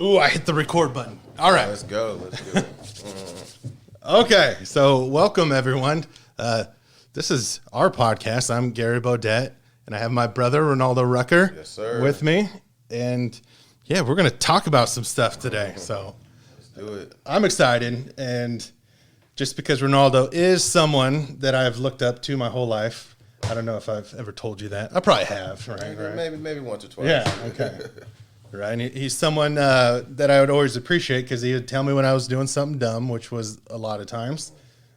Ooh, I hit the record button. All right. Let's go. Let's do it. Okay, so welcome, everyone. This is our podcast. I'm Gary Beaudet, and I have my brother, Renaldo Rucker, Yes, sir. with me. And, yeah, we're going to talk about some stuff today. So Let's do it. I'm excited, and just because Renaldo is someone that I've looked up to my whole life. I don't know if I've ever told you that. I probably have, right? Maybe once or twice. Yeah, okay. Right, and he's someone that I would always appreciate because he would tell me when I was doing something dumb, which was a lot of times.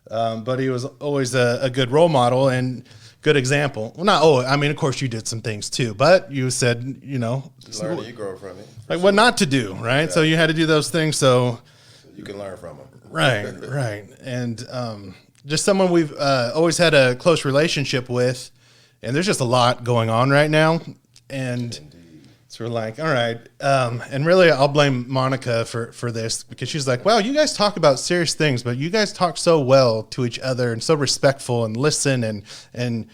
But he was always a good role model and good example. Well, not always. I mean, of course, you did some things too, but you said, You learn and you grow from it. like what not to do, right? So you had to do those things. So You can learn from them. right, and just someone we've always had a close relationship with, and there's just a lot going on right now, and. So we're like, all right. And really, I'll blame Monica for this because she's like, wow, you guys talk about serious things, but you guys talk so well to each other and so respectful and listen and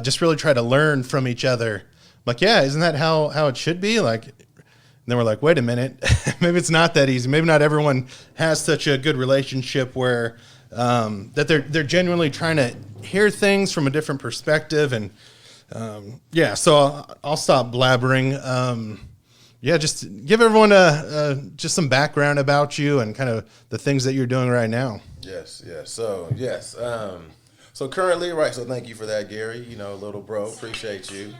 just really try to learn from each other. I'm like, yeah, isn't that how it should be? Like, and then we're like, wait a minute, maybe it's not that easy. Maybe not everyone has such a good relationship where that they're genuinely trying to hear things from a different perspective and. So I'll stop blabbering. Just give everyone just some background about you and kind of the things that you're doing right now. Yes. So currently, right. So thank you for that, Gary. Little bro, appreciate you.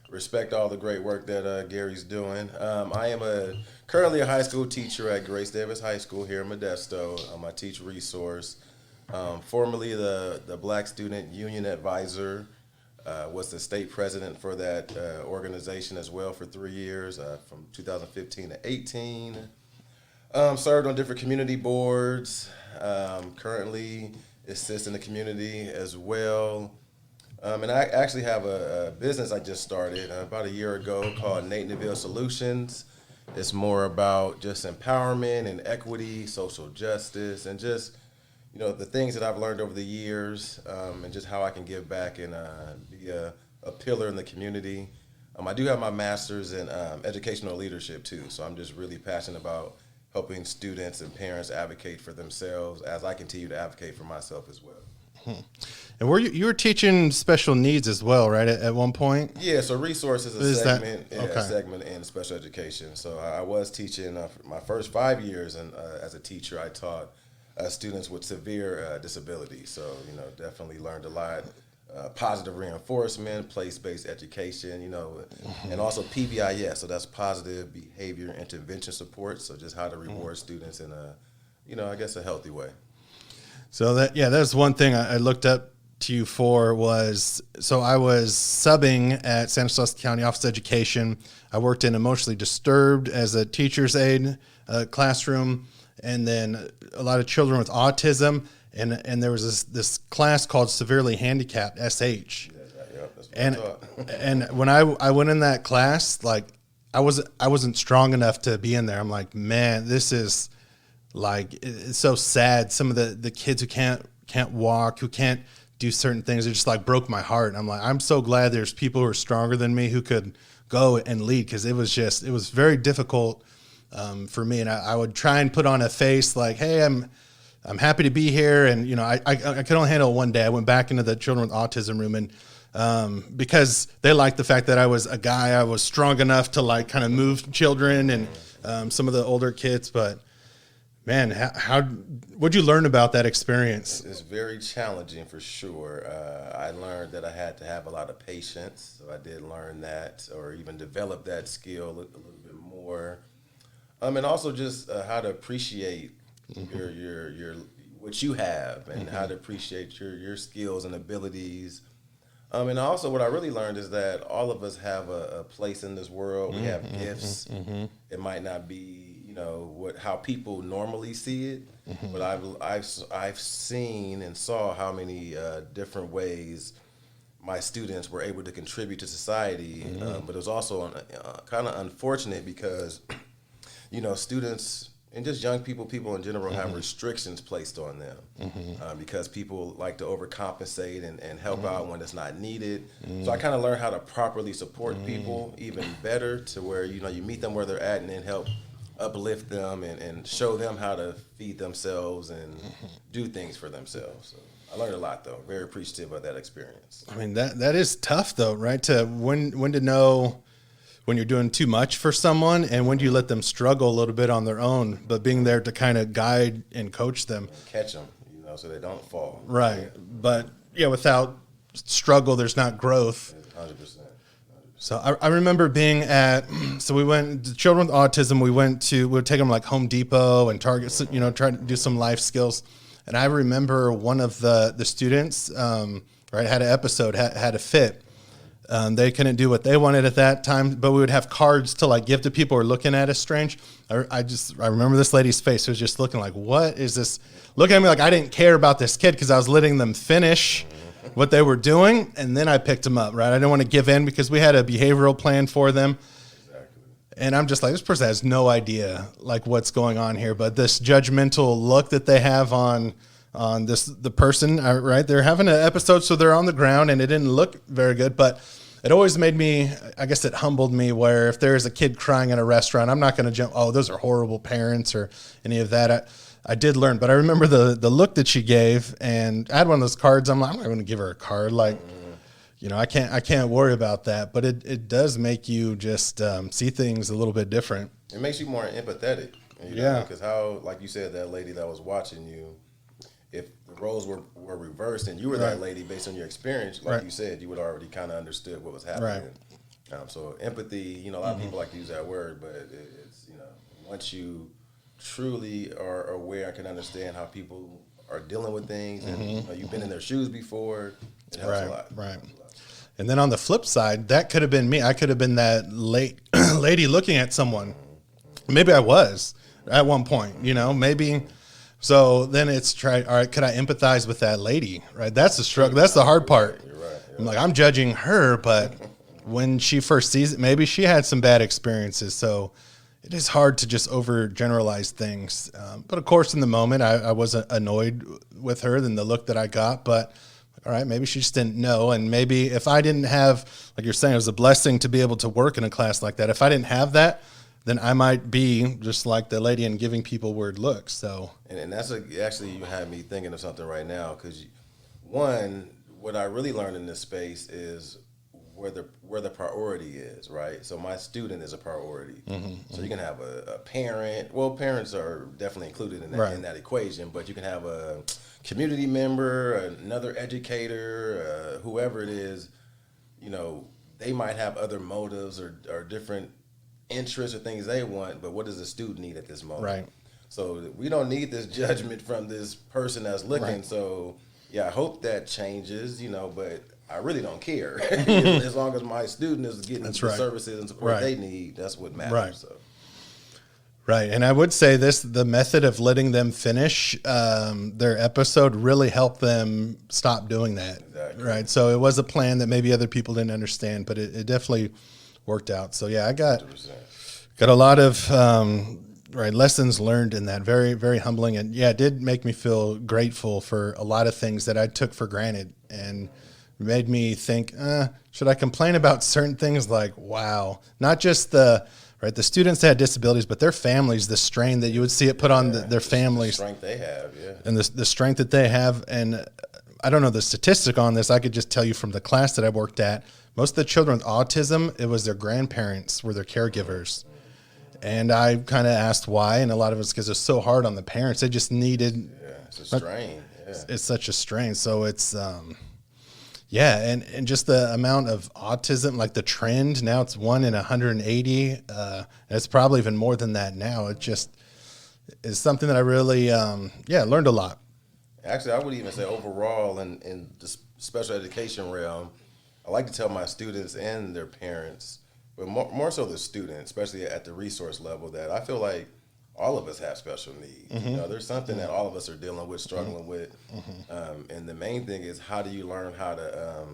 Respect all the great work that Gary's doing. I am currently a high school teacher at Grace Davis High School here in Modesto. I teach resource. Formerly the Black Student Union Advisor. Was the state president for that organization as well for 3 years, from 2015 to 18. Served on different community boards. Currently assist in the community as well. And I actually have a business I just started about a year ago called Nate Neville Solutions. It's more about just empowerment and equity, social justice, and just the things that I've learned over the years, and just how I can give back and be a pillar in the community. I do have my master's in educational leadership too, so I'm just really passionate about helping students and parents advocate for themselves as I continue to advocate for myself as well. And you were teaching special needs as well, right? At one point. Yeah. So resource is a segment, okay. A segment in special education. So I was teaching my first 5 years, and as a teacher, I taught. Students with severe disabilities. So, definitely learned a lot. Positive reinforcement, place-based education, and also PBIS. So that's positive behavior intervention support. So just how to reward students in a healthy way. So that's one thing I looked up to you for was, so I was subbing at San Francisco County Office of Education. I worked in emotionally disturbed as a teacher's aide classroom. And then a lot of children with autism, and there was this class called severely handicapped, SH. Yeah, that's what I taught. And when I went in that class, like I wasn't strong enough to be in there. I'm like, man, this is like, it's so sad. Some of the kids who can't walk, who can't do certain things, it just like broke my heart. And I'm like, I'm so glad there's people who are stronger than me who could go and lead, because it was very difficult. For me, and I would try and put on a face like, hey, I'm happy to be here. And, I could only handle it one day. I went back into the children with autism room, and because they liked the fact that I was a guy, I was strong enough to like kind of move children and some of the older kids. But man, what'd you learn about that experience? It's very challenging for sure. I learned that I had to have a lot of patience. So I did learn that, or even develop that skill a little bit more. And also just how to appreciate your what you have, and how to appreciate your skills and abilities. And also, what I really learned is that all of us have a place in this world. We have gifts. It might not be, how people normally see it, but I've seen and saw how many different ways my students were able to contribute to society. But it was also kind of unfortunate because, students and just young people in general have restrictions placed on them because people like to overcompensate and help out when it's not needed. So I kind of learned how to properly support people even better to where, you meet them where they're at and then help uplift them and show them how to feed themselves and do things for themselves. So I learned a lot, though. Very appreciative of that experience. I mean, that is tough, though, right? To when to know when you're doing too much for someone and when do you let them struggle a little bit on their own, but being there to kind of guide and coach them. Catch them, so they don't fall. Right. But, without struggle, there's not growth. 100%. So I remember being the children with autism, we would take them like Home Depot and Target, try to do some life skills. And I remember one of the students, had an episode, had a fit. They couldn't do what they wanted at that time, but we would have cards to like give to people who are looking at us strange. I remember this lady's face was just looking like, what is this? Looking at me like I didn't care about this kid because I was letting them finish what they were doing, and then I picked them up, right? I didn't want to give in because we had a behavioral plan for them. Exactly. And I'm just like, this person has no idea like what's going on here, but this judgmental look that they have on the person, right? They're having an episode, so they're on the ground, and it didn't look very good, but it always made me, I guess it humbled me where if there's a kid crying in a restaurant, I'm not going to jump, oh, those are horrible parents or any of that. I did learn, but I remember the look that she gave, and I had one of those cards. I'm like, I'm not going to give her a card. Like, I can't worry about that, but it does make you just see things a little bit different. It makes you more empathetic. Because how, like you said, that lady that was watching you, if the roles were reversed and you were that lady based on your experience, like you said, you would already kind of understood what was happening. Right. So empathy, a lot of people like to use that word, but it's, once you truly are aware and can understand how people are dealing with things and you've been in their shoes before, it helps a lot. Right. And then on the flip side, that could have been me. I could have been that lady looking at someone. Maybe I was at one point, maybe. So then it's all right, could I empathize with that lady, right? That's the struggle. That's the hard part. You're right. I'm like, I'm judging her, but when she first sees it, maybe she had some bad experiences. So it is hard to just overgeneralize things. But of course, in the moment, I was annoyed with her than the look that I got. But all right, maybe she just didn't know. And maybe if I didn't have, like you're saying, it was a blessing to be able to work in a class like that. If I didn't have that, then I might be just like the lady and giving people weird looks. So, and that's actually you had me thinking of something right now because one, what I really learned in this space is where the priority is, right? So my student is a priority. So you can have a parent. Well, parents are definitely included in that equation, but you can have a community member, another educator, whoever it is. They might have other motives or different interests or things they want, but what does the student need at this moment? Right. So we don't need this judgment from this person that's looking. Right. So I hope that changes, but I really don't care. As long as my student is getting the services and support they need, that's what matters. Right. So. Right. And I would say the method of letting them finish their episode really helped them stop doing that. Exactly. Right. So it was a plan that maybe other people didn't understand, but it definitely worked out. So I got a lot of lessons learned in that. Very, very humbling, and it did make me feel grateful for a lot of things that I took for granted, and made me think, should I complain about certain things? Like, wow, not just the students that had disabilities, but their families, the strain that you would see it put on their families, the strength they have, and the strength that they have. And I don't know the statistic on this. I could just tell you from the class that I worked at. Most of the children with autism, it was their grandparents were their caregivers. And I kind of asked why, and a lot of it's because it's so hard on the parents. They just needed... Yeah, it's a strain. It's such a strain. So it's... and just the amount of autism, like the trend, now it's 1 in 180. It's probably even more than that now. It just is something that I really, learned a lot. Actually, I would even say overall in the special education realm, I like to tell my students and their parents, but more so the students, especially at the resource level, that I feel like all of us have special needs. You know, there's something that all of us are dealing with, struggling with. And the main thing is, how do you learn how to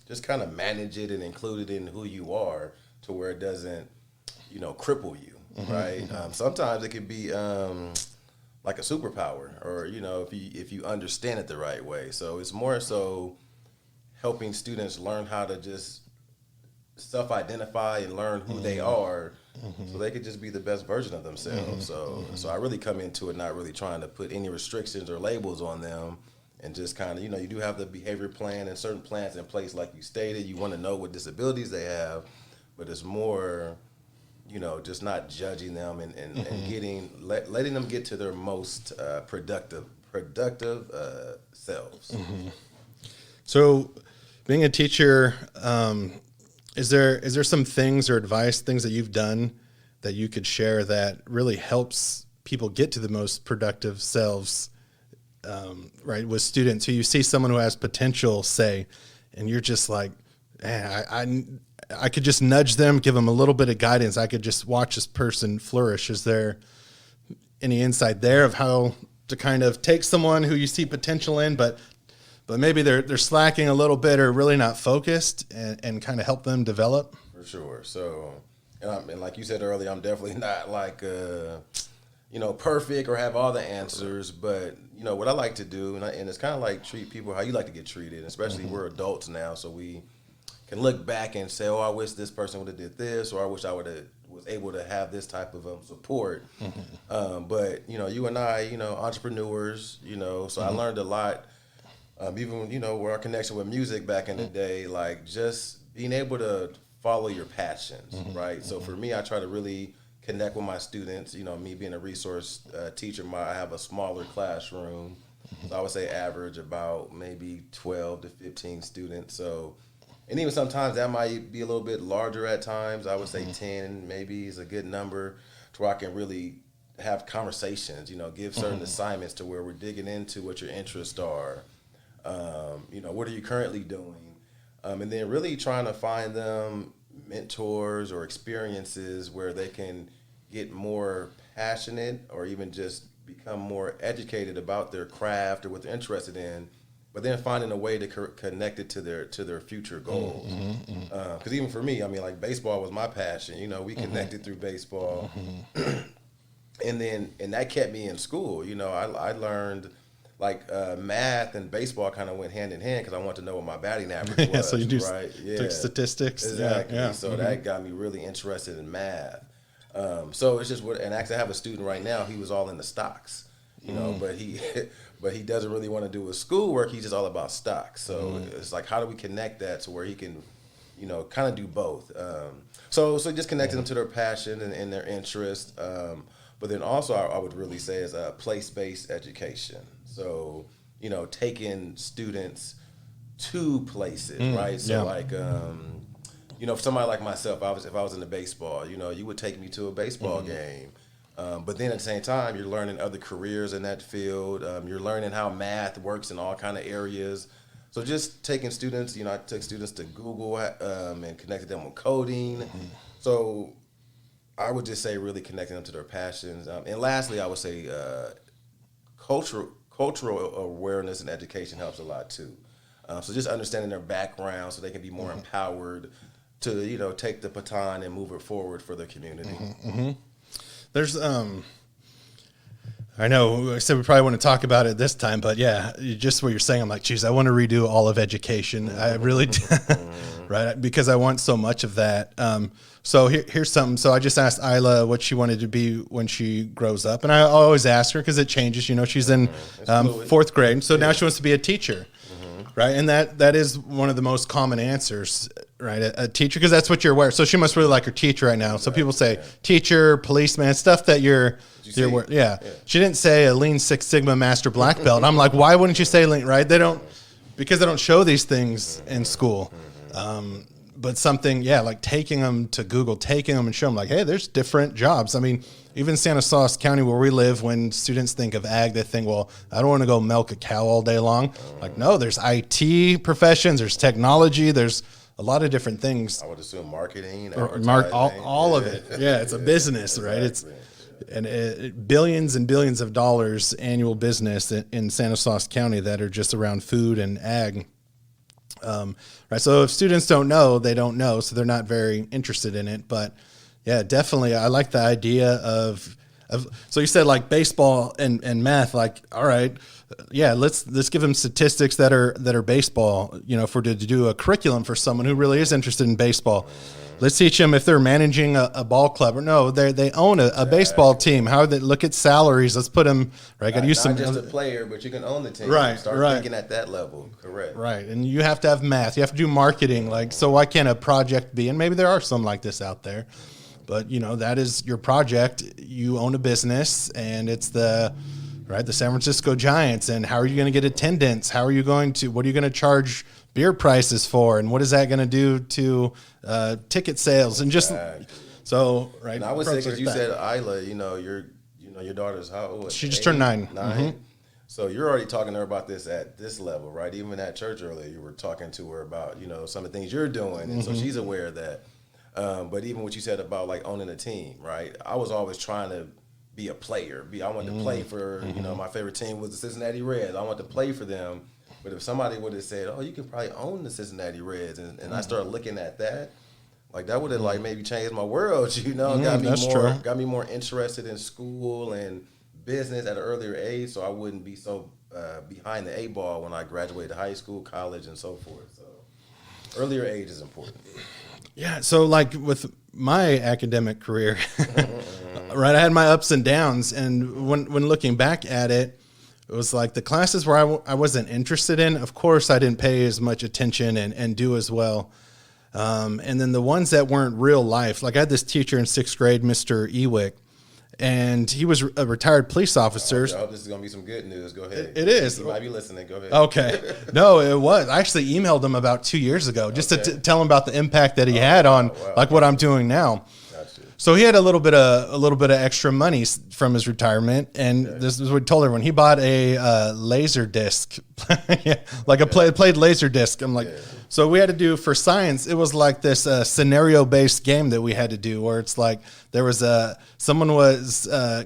just kind of manage it and include it in who you are to where it doesn't, you know, cripple you, right? Sometimes it could be like a superpower, or, you know, if you understand it the right way. So it's more so helping students learn how to just self-identify and learn who they are, so they could just be the best version of themselves. So I really come into it not really trying to put any restrictions or labels on them, and just kind of, you know, you do have the behavior plan and certain plans in place, like you stated. You want to know what disabilities they have, but it's more, you know, just not judging them and letting them get to their most productive selves. So, being a teacher, is there some things or advice, things that you've done that you could share that really helps people get to the most productive selves, right, with students who you see someone who has potential, say, and you're just like, man, I could just nudge them, give them a little bit of guidance. I could just watch this person flourish. Is there any insight there of how to kind of take someone who you see potential in, but maybe they're slacking a little bit or really not focused, and kind of help them develop? For sure. So, and like you said earlier, I'm definitely not like, you know, perfect or have all the answers, but, you know, what I like to do, and it's kind of like treat people how you like to get treated, especially we're adults now, so we can look back and say, oh, I wish this person would have did this, or I wish I was able to have this type of support. But, you know, you and I, you know, entrepreneurs, you know, so I learned a lot. Even, you know, where our connection with music back in the day, like just being able to follow your passions, right? So for me, I try to really connect with my students. You know, me being a resource teacher, I have a smaller classroom. So I would say average about maybe 12 to 15 students. So, and even sometimes that might be a little bit larger at times. I would say 10 maybe is a good number to where I can really have conversations, you know, give certain assignments to where we're digging into what your interests are. You know, what are you currently doing? And then really trying to find them mentors or experiences where they can get more passionate or even just become more educated about their craft or what they're interested in, but then finding a way to connect it to their future goals. Because even for me, I mean, like baseball was my passion. You know, we connected through baseball. And that kept me in school. You know, I learned like math and baseball kind of went hand in hand because I wanted to know what my batting average was. So you do right? took statistics. Exactly. Yeah. So that got me really interested in math. So it's just and actually I have a student right now. He was all in the stocks, you know, but he doesn't really want to do his schoolwork. He's just all about stocks. So it's like, how do we connect that to where he can, you know, kind of do both? So just connecting them to their passion and their interest. But then also I would really say is a place-based education. So, you know, taking students to places, right? So like, you know, for somebody like myself, if I was into baseball, you know, you would take me to a baseball game. But then at the same time, you're learning other careers in that field. You're learning how math works in all kind of areas. So just taking students, you know, I took students to Google and connected them with coding. So I would just say really connecting them to their passions. And lastly, I would say cultural awareness and education helps a lot too. So just understanding their background so they can be more empowered to, you know, take the baton and move it forward for their community. There's, I know I said we probably want to talk about it this time, but yeah, just what you're saying, I'm like, geez, I want to redo all of education. I really do, right? Because I want so much of that. So here's something. So I just asked Isla what she wanted to be when she grows up. And I always ask her because it changes. You know, she's in fourth grade. So now she wants to be a teacher, right? And that is one of the most common answers, right? A teacher, because that's what you're aware. So she must really like her teacher right now. So people say teacher, policeman, stuff that you're yeah. She didn't say a Lean Six Sigma Master Black Belt. I'm like, why wouldn't you say Lean, right? Because they don't show these things in school. But something, like taking them to Google, taking them and show them like, hey, there's different jobs. I mean, even Stanislaus County where we live, when students think of ag, they think, well, I don't want to go milk a cow all day long. Like, no, there's IT professions, there's technology, there's a lot of different things. I would assume marketing, All of it. Yeah, it's a business, right? Exactly. And billions and billions of dollars annual business in Stanislaus County that are just around food and ag. Right. So if students don't know, they don't know. So they're not very interested in it. But yeah, definitely. I like the idea of so you said like baseball and math, like, all right, yeah, let's give them statistics that are baseball, for to do a curriculum for someone who really is interested in baseball. Let's teach them if they're managing a ball club or no, they own a baseball team. How they look at salaries. Let's put them right. Got to use not just a player, but you can own the team. Right. Start thinking at that level. Correct. Right, and you have to have math. You have to do marketing. Like, so why can't a project be? And maybe there are some like this out there, but that is your project. You own a business, and it's the San Francisco Giants. And how are you going to get attendance? What are you going to charge beer prices for, and what is that going to do to ticket sales? And just so right. And I would say, because you said Isla, your daughter's how old? She just turned 9. 9. Mm-hmm. So you're already talking to her about this at this level, right? Even at church earlier, you were talking to her about some of the things you're doing, and so she's aware of that. But even what you said about like owning a team, right? I was always trying to be a player. I wanted to play for my favorite team was the Cincinnati Reds. I wanted to play for them. But if somebody would have said, "Oh, you can probably own the Cincinnati Reds," and I started looking at that, like that would have like maybe changed my world, got me more interested in school and business at an earlier age, so I wouldn't be so behind the 8 ball when I graduated high school, college, and so forth. So earlier age is important. Yeah. So like with my academic career, right, I had my ups and downs, and when looking back at it, it was like the classes where I wasn't interested in, of course, I didn't pay as much attention and do as well. And then the ones that weren't real life, like I had this teacher in 6th grade, Mr. Ewick, and he was a retired police officer. I hope this is going to be some good news. Go ahead. It is. You might be listening. Go ahead. Okay. No, it was. I actually emailed him about 2 years ago just to tell him about the impact that he had on like what I'm doing now. Gotcha. So he had a little bit of extra money from his retirement, and this is what he told everyone. He bought a laser disc, played laser disc. I'm like, so we had to do for science. It was like this scenario based game that we had to do, where it's like there was someone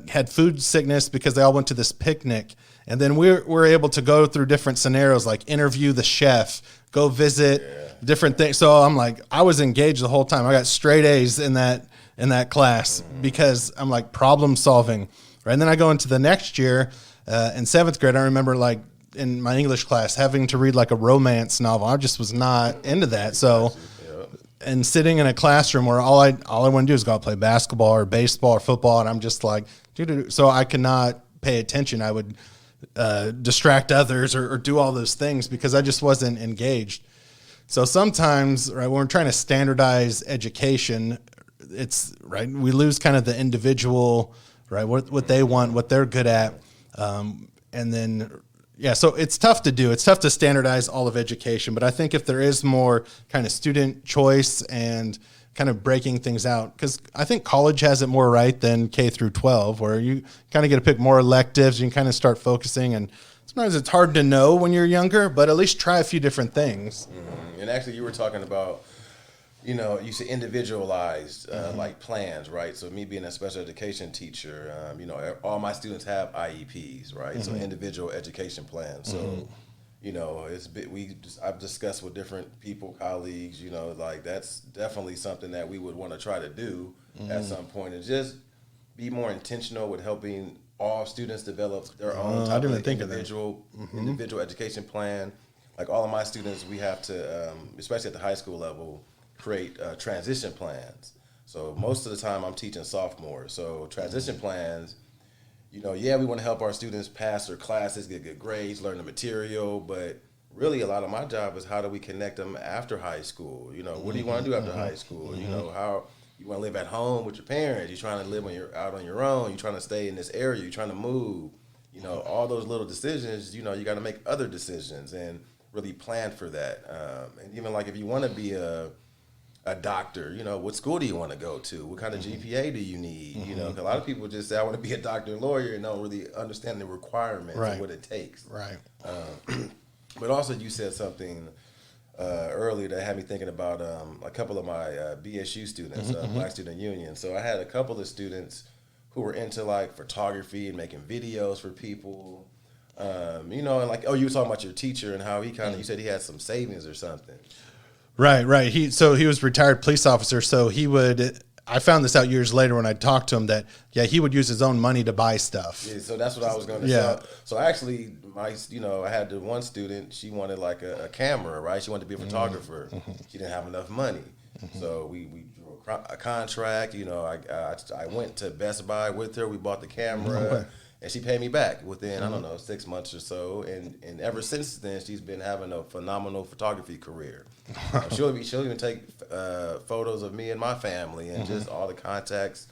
had food sickness because they all went to this picnic, and then we were able to go through different scenarios, like interview the chef, go visit different things. So I'm like, I was engaged the whole time. I got straight A's in that class because I'm like problem solving, right? And then I go into the next year in 7th grade. I remember like in my English class having to read like a romance novel. I just was not into that. So, and sitting in a classroom where all I want to do is go out play basketball or baseball or football, and I'm just like, so I could not pay attention. I would distract others or do all those things because I just wasn't engaged. So sometimes, right, when we're trying to standardize education, it's right, we lose kind of the individual, right, what they want, what they're good at, and then so it's tough to do. It's tough to standardize all of education, but I think if there is more kind of student choice and kind of breaking things out, because I think college has it more right than K through 12, where you kind of get to pick more electives, you can kind of start focusing, and sometimes it's hard to know when you're younger, but at least try a few different things. And actually you were talking about, you said individualized like plans, right? So me being a special education teacher, all my students have IEPs, right? So individual education plans. So, I've discussed with different people, colleagues, like that's definitely something that we would want to try to do at some point, and just be more intentional with helping all students develop their own type of individual education plan. Like all of my students, we have to, especially at the high school level, create transition plans. So most of the time I'm teaching sophomores. So transition plans, we want to help our students pass their classes, get good grades, learn the material, but really a lot of my job is how do we connect them after high school? What do you want to do after high school? How you want to live at home with your parents? You're trying to live when you're out on your own. You're trying to stay in this area. You're trying to move. All those little decisions, you got to make other decisions and really plan for that. And even like if you want to be a doctor, what school do you want to go to? What kind of GPA do you need? 'Cause a lot of people just say, I want to be a doctor and lawyer, and don't really understand the requirements and what it takes. Right. But also you said something earlier that had me thinking about a couple of my BSU students, Black Student Union. So I had a couple of students who were into like photography and making videos for people. And like, you were talking about your teacher and how he you said he had some savings or something. Right. He was a retired police officer. So I found this out years later when I talked to him that, he would use his own money to buy stuff. Yeah, so that's what I was going to say. So actually, I had the one student, she wanted like a camera, right? She wanted to be a photographer. She didn't have enough money. So we drew a contract. I went to Best Buy with her. We bought the camera. And she paid me back within, I don't know, 6 months or so. And ever since then, she's been having a phenomenal photography career. She'll even take photos of me and my family and just all the contacts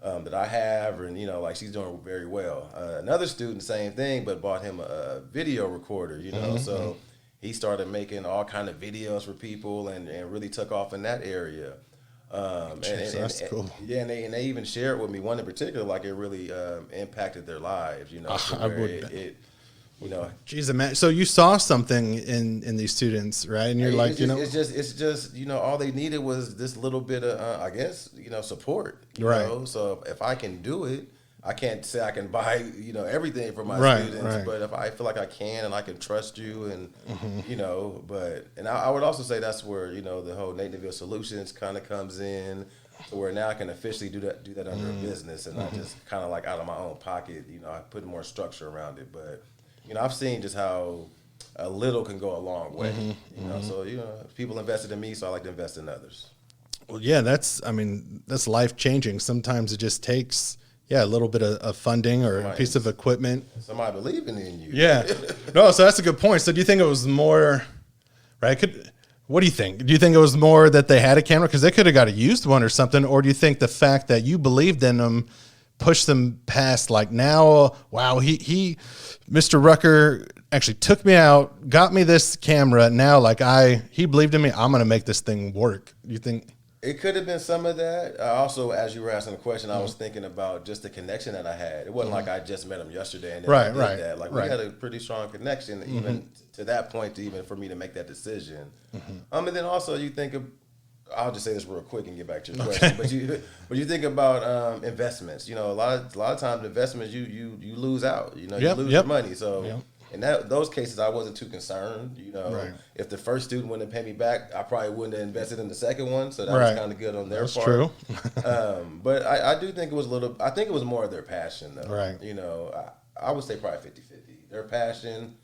that I have. And, like she's doing very well. Another student, same thing, but bought him a video recorder, So he started making all kind of videos for people and really took off in that area. That's cool. And they even shared with me one in particular, like it really impacted their lives. Geez, man. So you saw something in these students, right? And you're it's just all they needed was this little bit of support. Right. So if I can do it, I can't say I can buy everything for my students, but if I feel like I can and I can trust you and I would also say that's where the whole Nathanville Solutions kind of comes in, to where now I can officially do that under a business and not just kind of like out of my own pocket. I put more structure around it, but I've seen just how a little can go a long way. So people invested in me, so I like to invest in others. Well, yeah, that's life changing. Sometimes it just takes a little bit of funding or a piece of equipment. Somebody believing in you. Yeah. No, so that's a good point. So do you think it was more, right? What do you think? Do you think it was more that they had a camera because they could have got a used one or something? Or do you think the fact that you believed in them pushed them past, like, now, wow, he Mr. Rucker actually took me out, got me this camera. Now, like, he believed in me. I'm going to make this thing work. Do you think? It could have been some of that. Also, as you were asking the question, I was thinking about just the connection that I had. It wasn't like I just met him yesterday and then I did that. Like, we had a pretty strong connection, even to that point, even for me to make that decision. And then also you think of, I'll just say this real quick and get back to your question. But you think about investments. A lot of times investments you lose out. You lose your money. So. In those cases, I wasn't too concerned. If the first student wouldn't have paid me back, I probably wouldn't have invested in the second one. So that was kind of good on their part. True. But I do think it was I think it was more of their passion, though. Right. I would say probably 50-50. Their passion,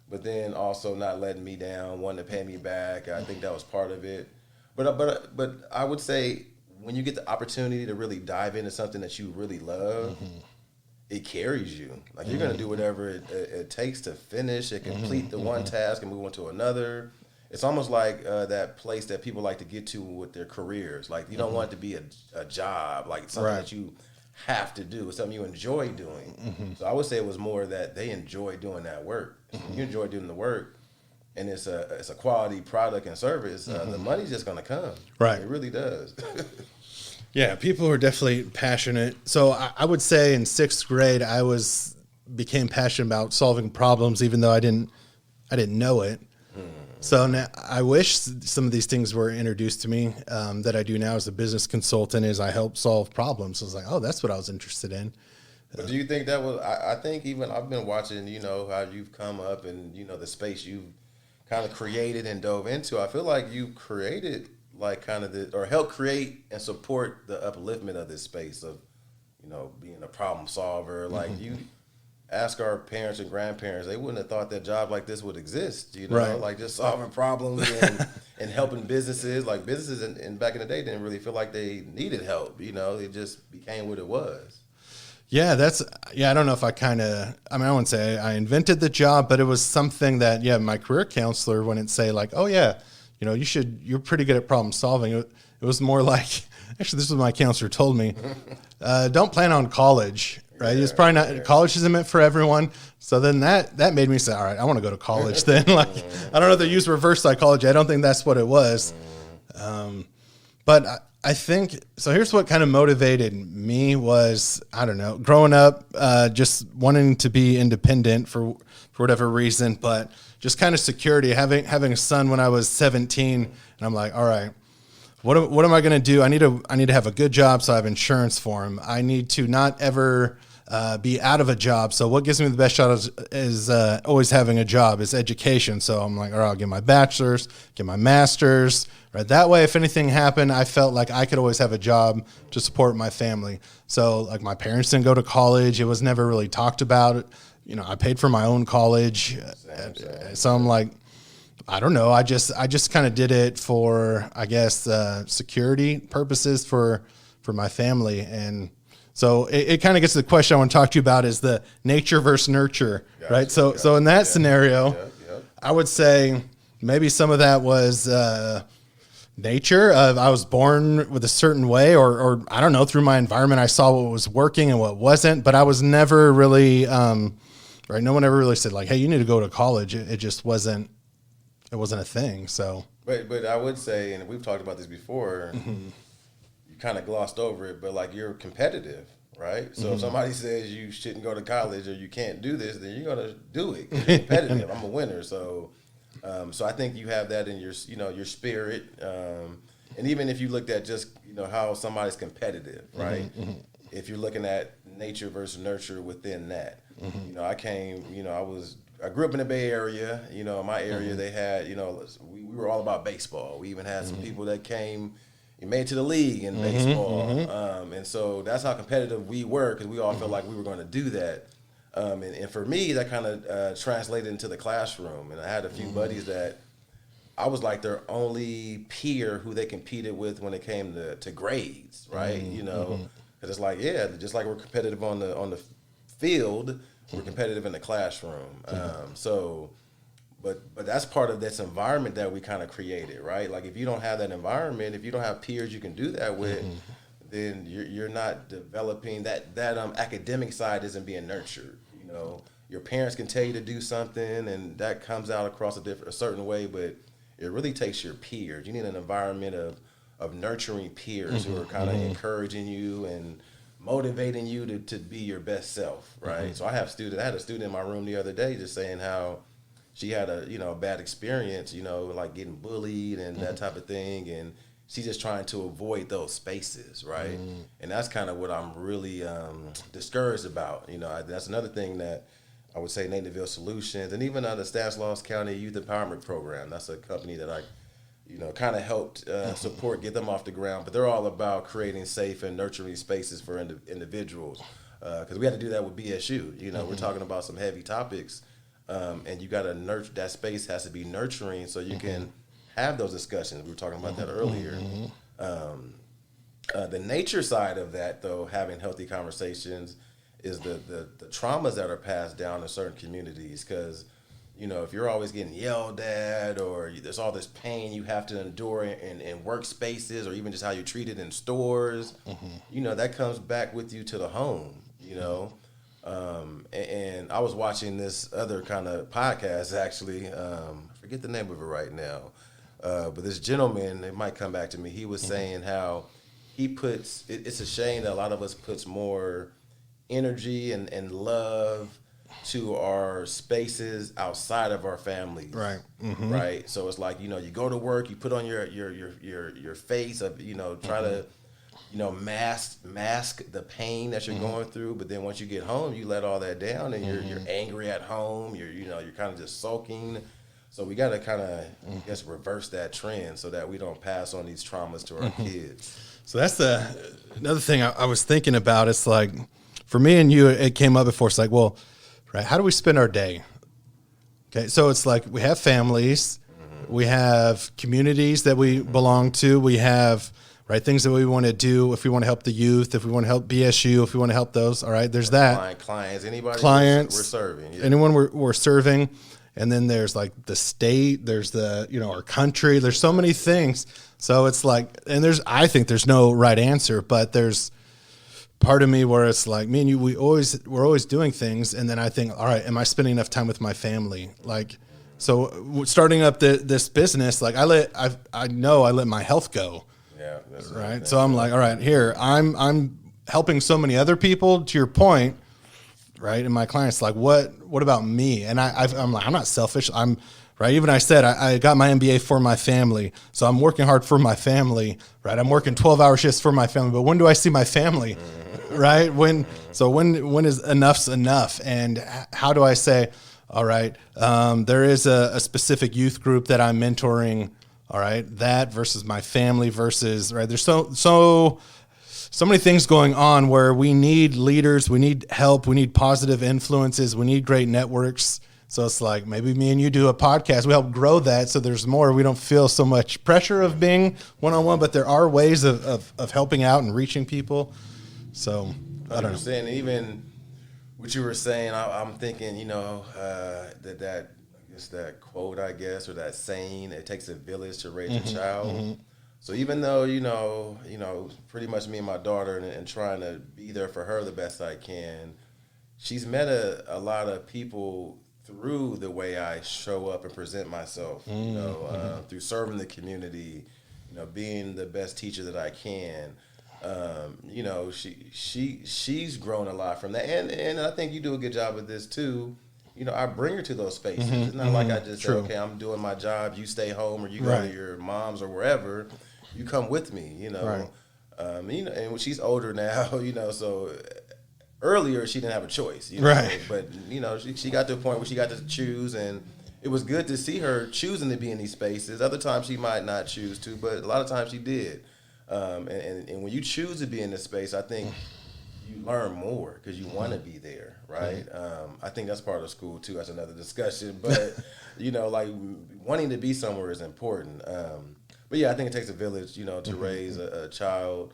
but then also not letting me down, wanting to pay me back. I think that was part of it. But I would say when you get the opportunity to really dive into something that you really love, it carries you. Like, you're going to do whatever it takes to finish and complete the one task and move on to another. It's almost like that place that people like to get to with their careers. Like, you don't want it to be a job, like something that you have to do. It's something you enjoy doing. So I would say it was more that they enjoy doing that work. You enjoy doing the work, and it's a quality product and service. The money's just going to come. Right. It really does. Yeah, people were definitely passionate. So I would say in 6th grade, I became passionate about solving problems, even though I didn't know it. So now I wish some of these things were introduced to me that I do now as a business consultant, is I help solve problems. I was like, oh, that's what I was interested in. But do you think that was? I think even I've been watching, how you've come up and the space you've kind of created and dove into. I feel like you created, like, kind of or help create and support the upliftment of this space of, being a problem solver. Like, you ask our parents and grandparents, they wouldn't have thought that job like this would exist, like just solving problems and helping businesses. Like, businesses in back in the day didn't really feel like they needed help, it just became what it was. Yeah, I don't know if I wouldn't say I invented the job, but it was something that, my career counselor wouldn't say, like, oh yeah, you're pretty good at problem solving. It was more like, actually, this is what my counselor told me. Don't plan on college, right? It's probably not, college isn't meant for everyone. So then that made me say, all right, I want to go to college then. Like, I don't know if they use reverse psychology. I don't think that's what it was. But I think so. Here's what kind of motivated me was, I don't know, growing up, just wanting to be independent for whatever reason, but just kind of security, having a son when I was 17, and I'm like, all right, what am I going to do? I need to have a good job so I have insurance for him. I need to not ever be out of a job. So what gives me the best shot is always having a job, is education. So I'm like, all right, I'll get my bachelor's, get my master's, right? That way, if anything happened, I felt like I could always have a job to support my family. So like my parents didn't go to college. It was never really talked about. You know, I paid for my own college. Same. So I'm like, I don't know. I just kind of did it for, I guess, security purposes for my family. And so it kind of gets to the question I want to talk to you about, is the nature versus nurture, gotcha, right? So in that scenario, I would say maybe some of that was nature. I was born with a certain way, or I don't know, through my environment, I saw what was working and what wasn't, but I was never really, right? No one ever really said like, hey, you need to go to college. It just wasn't. It wasn't a thing. So, but I would say, and we've talked about this before, you kind of glossed over it, but like you're competitive, right? So if somebody says you shouldn't go to college or you can't do this, then you're gonna do it 'cause you're competitive. I'm a winner, so I think you have that in your your spirit, and even if you looked at just how somebody's competitive, right? If you're looking at nature versus nurture within that, I grew up in the Bay Area. In my area, they had, we were all about baseball. We even had some people that came and made it to the league in baseball. And so that's how competitive we were, because we all felt like we were going to do that. And for me, that kind of translated into the classroom. And I had a few buddies that I was like their only peer who they competed with when it came to grades, right? Because it's like, just like we're competitive on the field, we're competitive in the classroom. But that's part of this environment that we kind of created, right? Like if you don't have that environment, if you don't have peers you can do that with, then you're not developing that academic side isn't being nurtured. Your parents can tell you to do something, and that comes out across a certain way, but it really takes your peers. You need an environment of nurturing peers who are kind of encouraging you and motivating you to be your best self, right? So I had a student in my room the other day just saying how she had a bad experience, like getting bullied and that type of thing, and she's just trying to avoid those spaces, right? And that's kind of what I'm really discouraged about. That's another thing that I would say Nativille Solutions, and even the Stanislaus County Youth Empowerment Program. That's a company that I kind of helped support, get them off the ground. But they're all about creating safe and nurturing spaces for individuals. Because we had to do that with BSU. We're talking about some heavy topics, and you got to nurture. That space has to be nurturing so you can have those discussions. We were talking about that earlier. The nature side of that, though, having healthy conversations, is the traumas that are passed down in certain communities. Because if you're always getting yelled at, or there's all this pain you have to endure in workspaces, or even just how you're treated in stores, that comes back with you to the home, and I was watching this other kind of podcast, actually, I forget the name of it right now, but this gentleman, it might come back to me, he was saying how it's a shame that a lot of us puts more energy and love to our spaces outside of our families, right? Right. So it's like you go to work, you put on your face of try to mask the pain that you're going through, but then once you get home, you let all that down, and you're angry at home. You're kind of just sulking. So we got to kind of reverse that trend so that we don't pass on these traumas to our kids. So that's another thing I was thinking about. It's like for me and you, it came up before. It's like, well, right, how do we spend our day? Okay, so it's like we have families, we have communities that we belong to, we have things that we want to do. If we want to help the youth, if we want to help BSU, if we want to help those, all right, there's that. Clients, we're serving. Yeah. Anyone we're serving. And then there's like the state, there's the, our country, there's so many things. So it's like, and I think there's no right answer, but there's part of me where it's like me and you, we're always doing things. And then I think, all right, am I spending enough time with my family? Like, so starting up this business, like I know I let my health go. Yeah, that's right. So I'm like, all right, here I'm helping so many other people. To your point, right? And my clients like, what about me? And I'm like, I'm not selfish. I'm right. Even I said I got my MBA for my family, so I'm working hard for my family, right? I'm working 12-hour shifts for my family. But when do I see my family, right? When is enough's enough? And how do I say, all right, there is a specific youth group that I'm mentoring. All right, that versus my family versus right. There's so many things going on where we need leaders, we need help, we need positive influences, we need great networks. So it's like maybe me and you do a podcast. We help grow that so there's more. We don't feel so much pressure of being one-on-one, but there are ways of helping out and reaching people. So I don't know. And even what you were saying, I'm thinking, that quote, I guess, or that saying, it takes a village to raise a child. Mm-hmm. So even though, pretty much me and my daughter and trying to be there for her the best I can, she's met a lot of people through the way I show up and present myself, through serving the community, being the best teacher that I can. She's grown a lot from that. And I think you do a good job of this too. I bring her to those spaces. Mm-hmm, it's not like I just say, okay, I'm doing my job, you stay home or you go to your mom's or wherever. You come with me, Right. And when she's older now, so earlier she didn't have a choice, Right. But, she got to a point where she got to choose, and it was good to see her choosing to be in these spaces. Other times she might not choose to, but a lot of times she did. And when you choose to be in this space, I think you learn more because you want to be there, right? I think that's part of school too. That's another discussion, but like wanting to be somewhere is important. But yeah, I think it takes a village, to raise a child.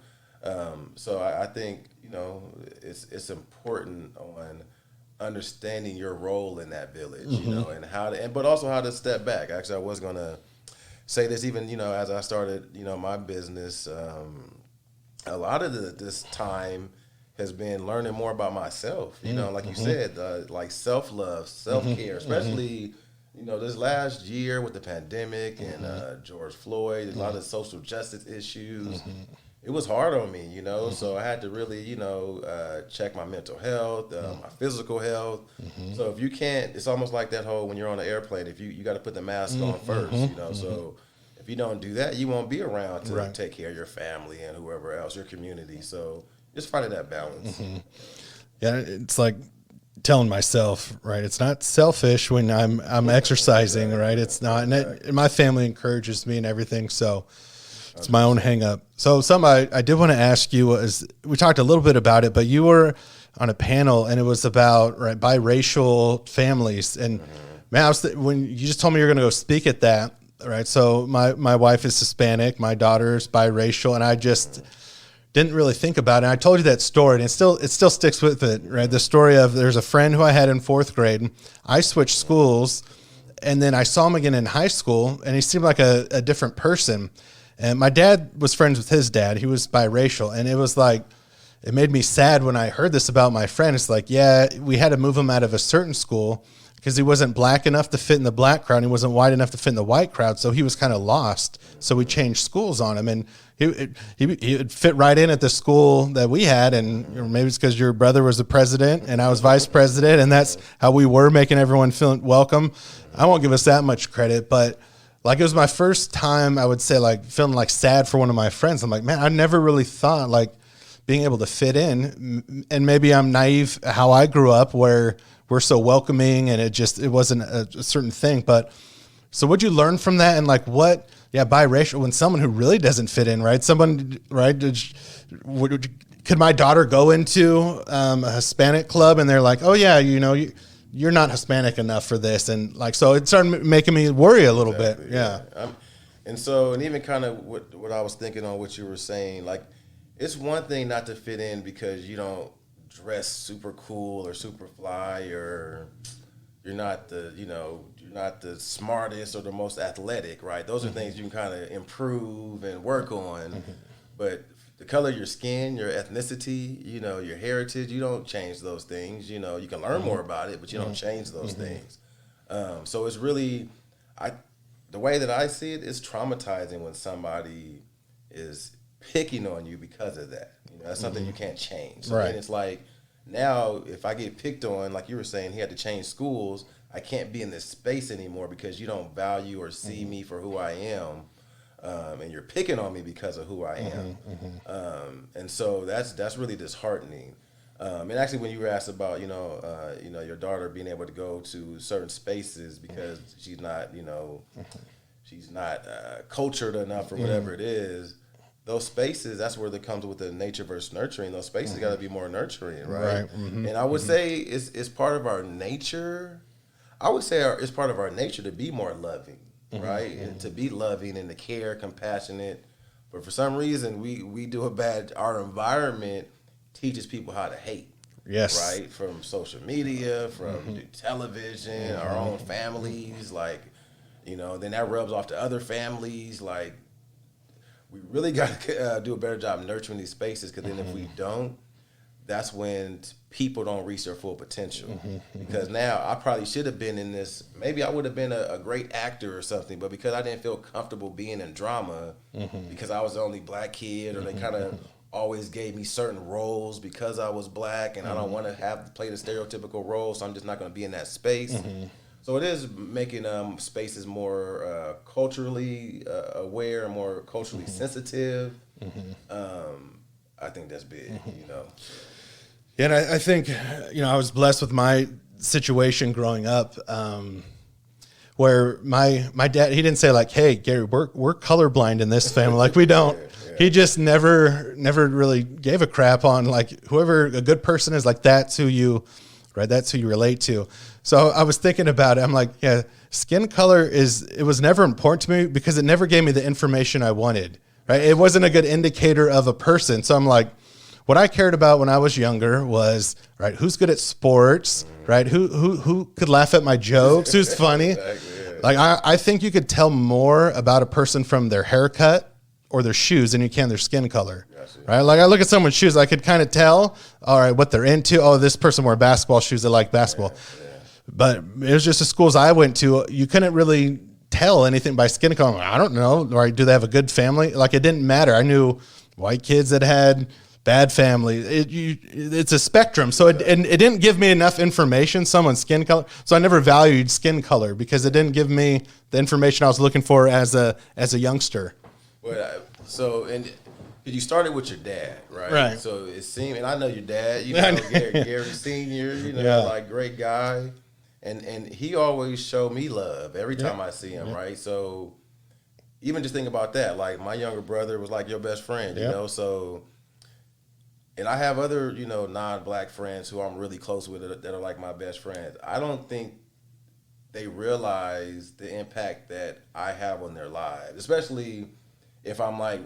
So I think it's important on understanding your role in that village, and but also how to step back. Actually, I was gonna say this even as I started my business. A lot of this time has been learning more about myself, like you said, like self-love, self-care, especially, this last year with the pandemic and George Floyd, a lot of social justice issues. It was hard on me, so I had to really, check my mental health, my physical health. So if you can't, it's almost like that whole, when you're on an airplane, if you got to put the mask on first, so if you don't do that, you won't be around to take care of your family and whoever else, your community. So just finding that balance. Yeah, it's like telling myself, right? It's not selfish when I'm exercising, right? It's not, and my family encourages me and everything. So it's my own hang up. So something I did want to ask you was, we talked a little bit about it, but you were on a panel and it was about biracial families. And man, when you just told me you're going to go speak at that, right? So my wife is Hispanic, my daughter's biracial, and I just didn't really think about it. And I told you that story, and it still sticks with it, right? The story of, there's a friend who I had in 4th grade. I switched schools, and then I saw him again in high school, and he seemed like a different person. And my dad was friends with his dad. He was biracial, and it was like, it made me sad when I heard this about my friend. It's like, yeah, we had to move him out of a certain school because he wasn't black enough to fit in the black crowd. He wasn't white enough to fit in the white crowd. So he was kind of lost. So we changed schools on him, and he would fit right in at the school that we had. And maybe it's because your brother was the president and I was vice president, and that's how we were, making everyone feel welcome. I won't give us that much credit, but like, it was my first time, I would say, like, feeling like sad for one of my friends. I'm like, man, I never really thought like being able to fit in, and maybe I'm naive how I grew up, where we're so welcoming and it wasn't a certain thing. But so what'd you learn from that? And like, what, biracial, when someone who really doesn't fit in, right? Someone, right? Could my daughter go into a Hispanic club and they're like, oh yeah, you're not Hispanic enough for this. And like, so it started making me worry a little bit. Yeah. And even kind of what I was thinking on what you were saying, like, it's one thing not to fit in because you don't dress super cool or super fly, or you're not the smartest or the most athletic, right? Those are things you can kind of improve and work on. But the color of your skin, your ethnicity, your heritage, you don't change those things. You can learn more about it, but you don't change those things. So it's really, the way that I see it, it's traumatizing when somebody is picking on you because of that. You know, that's something you can't change. So Right. then it's like, now if I get picked on, like you were saying, he had to change schools, I can't be in this space anymore because you don't value or see me for who I am. And you're picking on me because of who I am. And so that's really disheartening. And actually, when you were asked about, your daughter being able to go to certain spaces because she's not, she's not cultured enough or whatever it is, those spaces, that's where it comes with the nature versus nurturing. Those spaces got to be more nurturing, right? And I would say it's part of our nature. I would say it's part of our nature to be more loving, right? And to be loving and to care, compassionate. But for some reason, we do our environment teaches people how to hate. Yes. Right? From social media, from television, our own families, like, then that rubs off to other families. Like, we really got to do a better job nurturing these spaces, because then if we don't, that's when people don't reach their full potential. Because now I probably should have been in this, maybe I would have been a great actor or something, but because I didn't feel comfortable being in drama, because I was the only black kid, or they kind of always gave me certain roles because I was black, and I don't want to have to play the stereotypical role, so I'm just not going to be in that space. So it is making spaces more culturally aware and more culturally sensitive. I think that's big, Yeah, and I think, I was blessed with my situation growing up, where my dad, he didn't say like, "Hey, Gary, we're colorblind in this family." Like, we don't. He just never really gave a crap on, like, whoever a good person is, like, that's who you relate to. So I was thinking about it. I'm like, yeah, skin color it was never important to me because it never gave me the information I wanted, right? It wasn't a good indicator of a person. So I'm like, what I cared about when I was younger was, right, who's good at sports, right? Who could laugh at my jokes? Who's funny? Exactly, yeah. Like, I think you could tell more about a person from their haircut or their shoes than you can their skin color, right? Like, I look at someone's shoes, I could kind of tell, all right, what they're into. Oh, this person wore basketball shoes, they like basketball. But it was just the schools I went to, you couldn't really tell anything by skin color. I don't know, right? Do they have a good family? Like, it didn't matter. I knew white kids that had bad family. It's a spectrum. So it didn't give me enough information, someone's skin color. So I never valued skin color because it didn't give me the information I was looking for as a youngster. And you started with your dad, right? Right. So it seemed, and I know your dad, Gary Senior, like, great guy, and he always showed me love every time I see him, right? So even just think about that, like, my younger brother was like your best friend, so. And I have other, non-black friends who I'm really close with that are like my best friends. I don't think they realize the impact that I have on their lives, especially if I'm like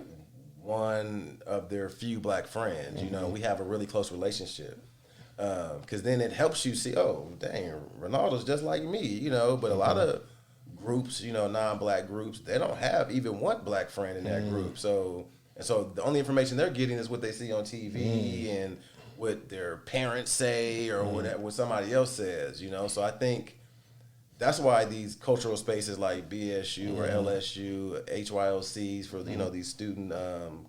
one of their few black friends. We have a really close relationship. Because then it helps you see, oh, dang, Renaldo's just like me, But a lot of groups, non-black groups, they don't have even one black friend in that group. So the only information they're getting is what they see on TV and what their parents say or what somebody else says, So I think that's why these cultural spaces like BSU or LSU, HYLCs for these student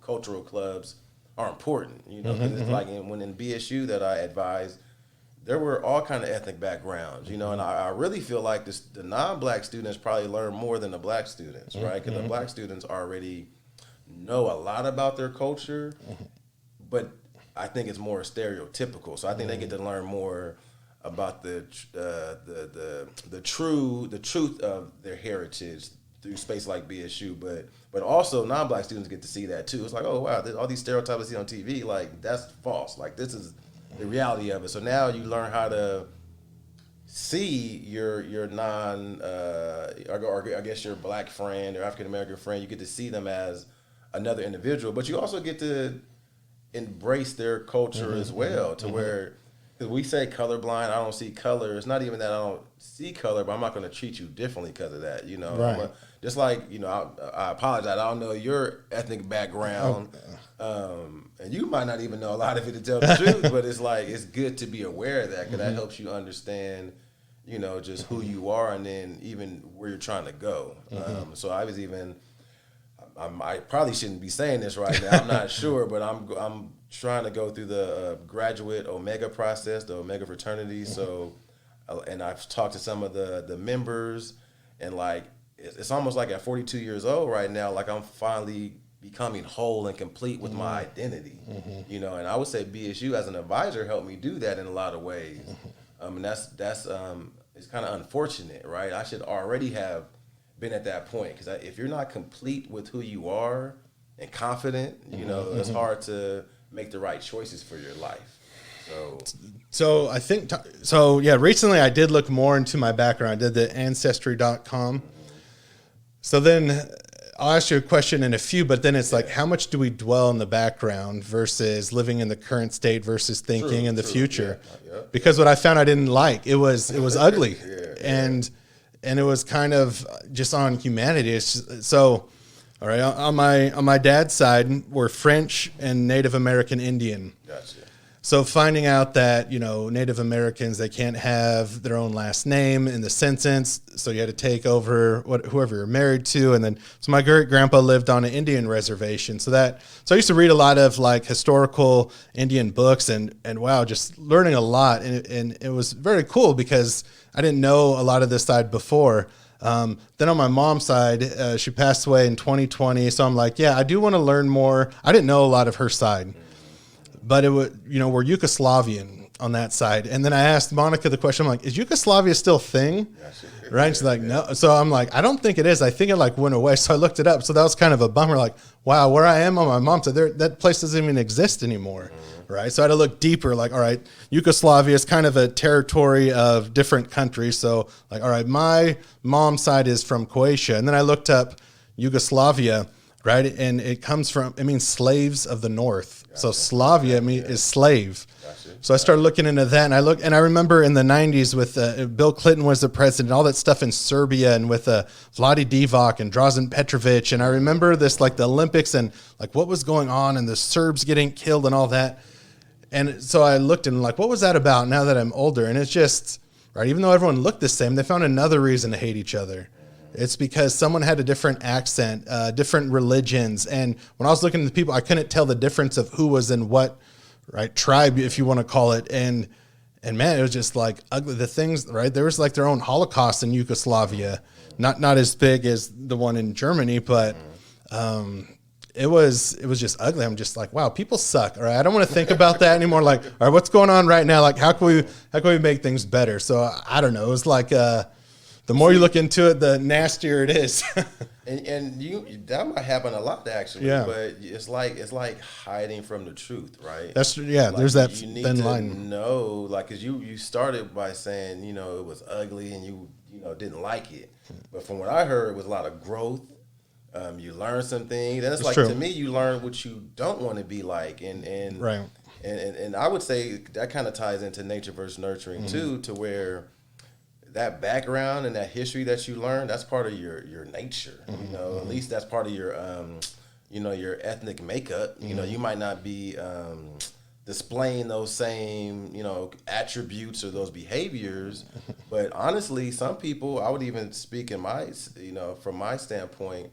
cultural clubs are important. Because it's like when in BSU that I advised, there were all kind of ethnic backgrounds, and I really feel like the non-black students probably learn more than the black students, right? Because the black students already know a lot about their culture, but I think it's more stereotypical. So I think they get to learn more about the truth of their heritage through space like BSU. But also non-black students get to see that too. It's like, oh wow, all these stereotypes I see on TV, like, that's false. Like, this is the reality of it. So now you learn how to see your or I guess your black friend or African American friend. You get to see them as another individual, but you also get to embrace their culture as well, to where, because we say colorblind, I don't see color. It's not even that I don't see color, but I'm not going to treat you differently because of that, Right. Just like, I apologize, I don't know your ethnic background, and you might not even know a lot of it, to tell the truth, but it's like, it's good to be aware of that, because that helps you understand, just who you are, and then even where you're trying to go. So I was even, I probably shouldn't be saying this right now. I'm not sure, but I'm trying to go through the graduate Omega process, the Omega fraternity. So, and I've talked to some of the members, and like it's almost like at 42 years old right now, like I'm finally becoming whole and complete with my identity, you know. And I would say BSU as an advisor helped me do that in a lot of ways. And that's it's kind of unfortunate, right? I should already have been at that point, because if you're not complete with who you are and confident, you know, it's hard to make the right choices for your life. So I think so. Yeah, recently I did look more into my background. I did the ancestry.com. So then I'll ask you a question in a few, but then it's like, how much do we dwell in the background versus living in the current state versus thinking in the future? Because what I found I didn't like, it was ugly. And it was kind of just on humanity. It's just, so, all right, on my dad's side, we're French and Native American Indian. Gotcha. So finding out that, you know, Native Americans, they can't have their own last name in the sentence, so you had to take over whoever you're married to. And then, so my great grandpa lived on an Indian reservation. So I used to read a lot of like historical Indian books, and wow, just learning a lot. And it was very cool because I didn't know a lot of this side before. Then on my mom's side, she passed away in 2020. So I'm like, yeah, I do want to learn more. I didn't know a lot of her side. But it would, you know, we're Yugoslavian on that side. And then I asked Monica the question, I'm like, is Yugoslavia still a thing? Right? And she's like, no. So I'm like, I don't think it is. I think it like went away. So I looked it up. So that was kind of a bummer. Like, wow, where I am on my mom's side, that place doesn't even exist anymore. Right? So I had to look deeper. Like, all right, Yugoslavia is kind of a territory of different countries. So like, all right, my mom's side is from Croatia. And then I looked up Yugoslavia. Right, and it means slaves of the north. Gotcha. So Slavia is slave. Gotcha. So I started looking into that, and I remember in the 90s with Bill Clinton was the president, all that stuff in Serbia, and with Vlade Divac and Drazen Petrovic, and I remember this like the Olympics and like what was going on and the Serbs getting killed and all that. And so I looked and like, what was that about? Now that I'm older, and it's just right. Even though everyone looked the same, they found another reason to hate each other. It's because someone had a different accent, different religions. And when I was looking at the people, I couldn't tell the difference of who was in what, right, tribe, if you want to call it. And man, it was just like ugly. The things, right, there was like their own Holocaust in Yugoslavia. Not as big as the one in Germany, but it was just ugly. I'm just like, wow, people suck. All right, I don't want to think about that anymore. Like, all right, what's going on right now? Like, how can we make things better? So I don't know. It was like the more you look into it, the nastier it is. and that might happen a lot actually. Yeah. But it's like hiding from the truth, right? Like, there's that thin line. No, like, cause you started by saying, you know, it was ugly and you know didn't like it, but from what I heard, it was a lot of growth. You learn some things, and it's like, to me, you learn what you don't want to be like, and right. And I would say that kind of ties into nature versus nurturing too, to where that background and that history that you learn, that's part of your nature. You know, at least that's part of your you know, your ethnic makeup. You know, you might not be displaying those same, you know, attributes or those behaviors, but honestly, some people, I would even speak in my, you know, from my standpoint,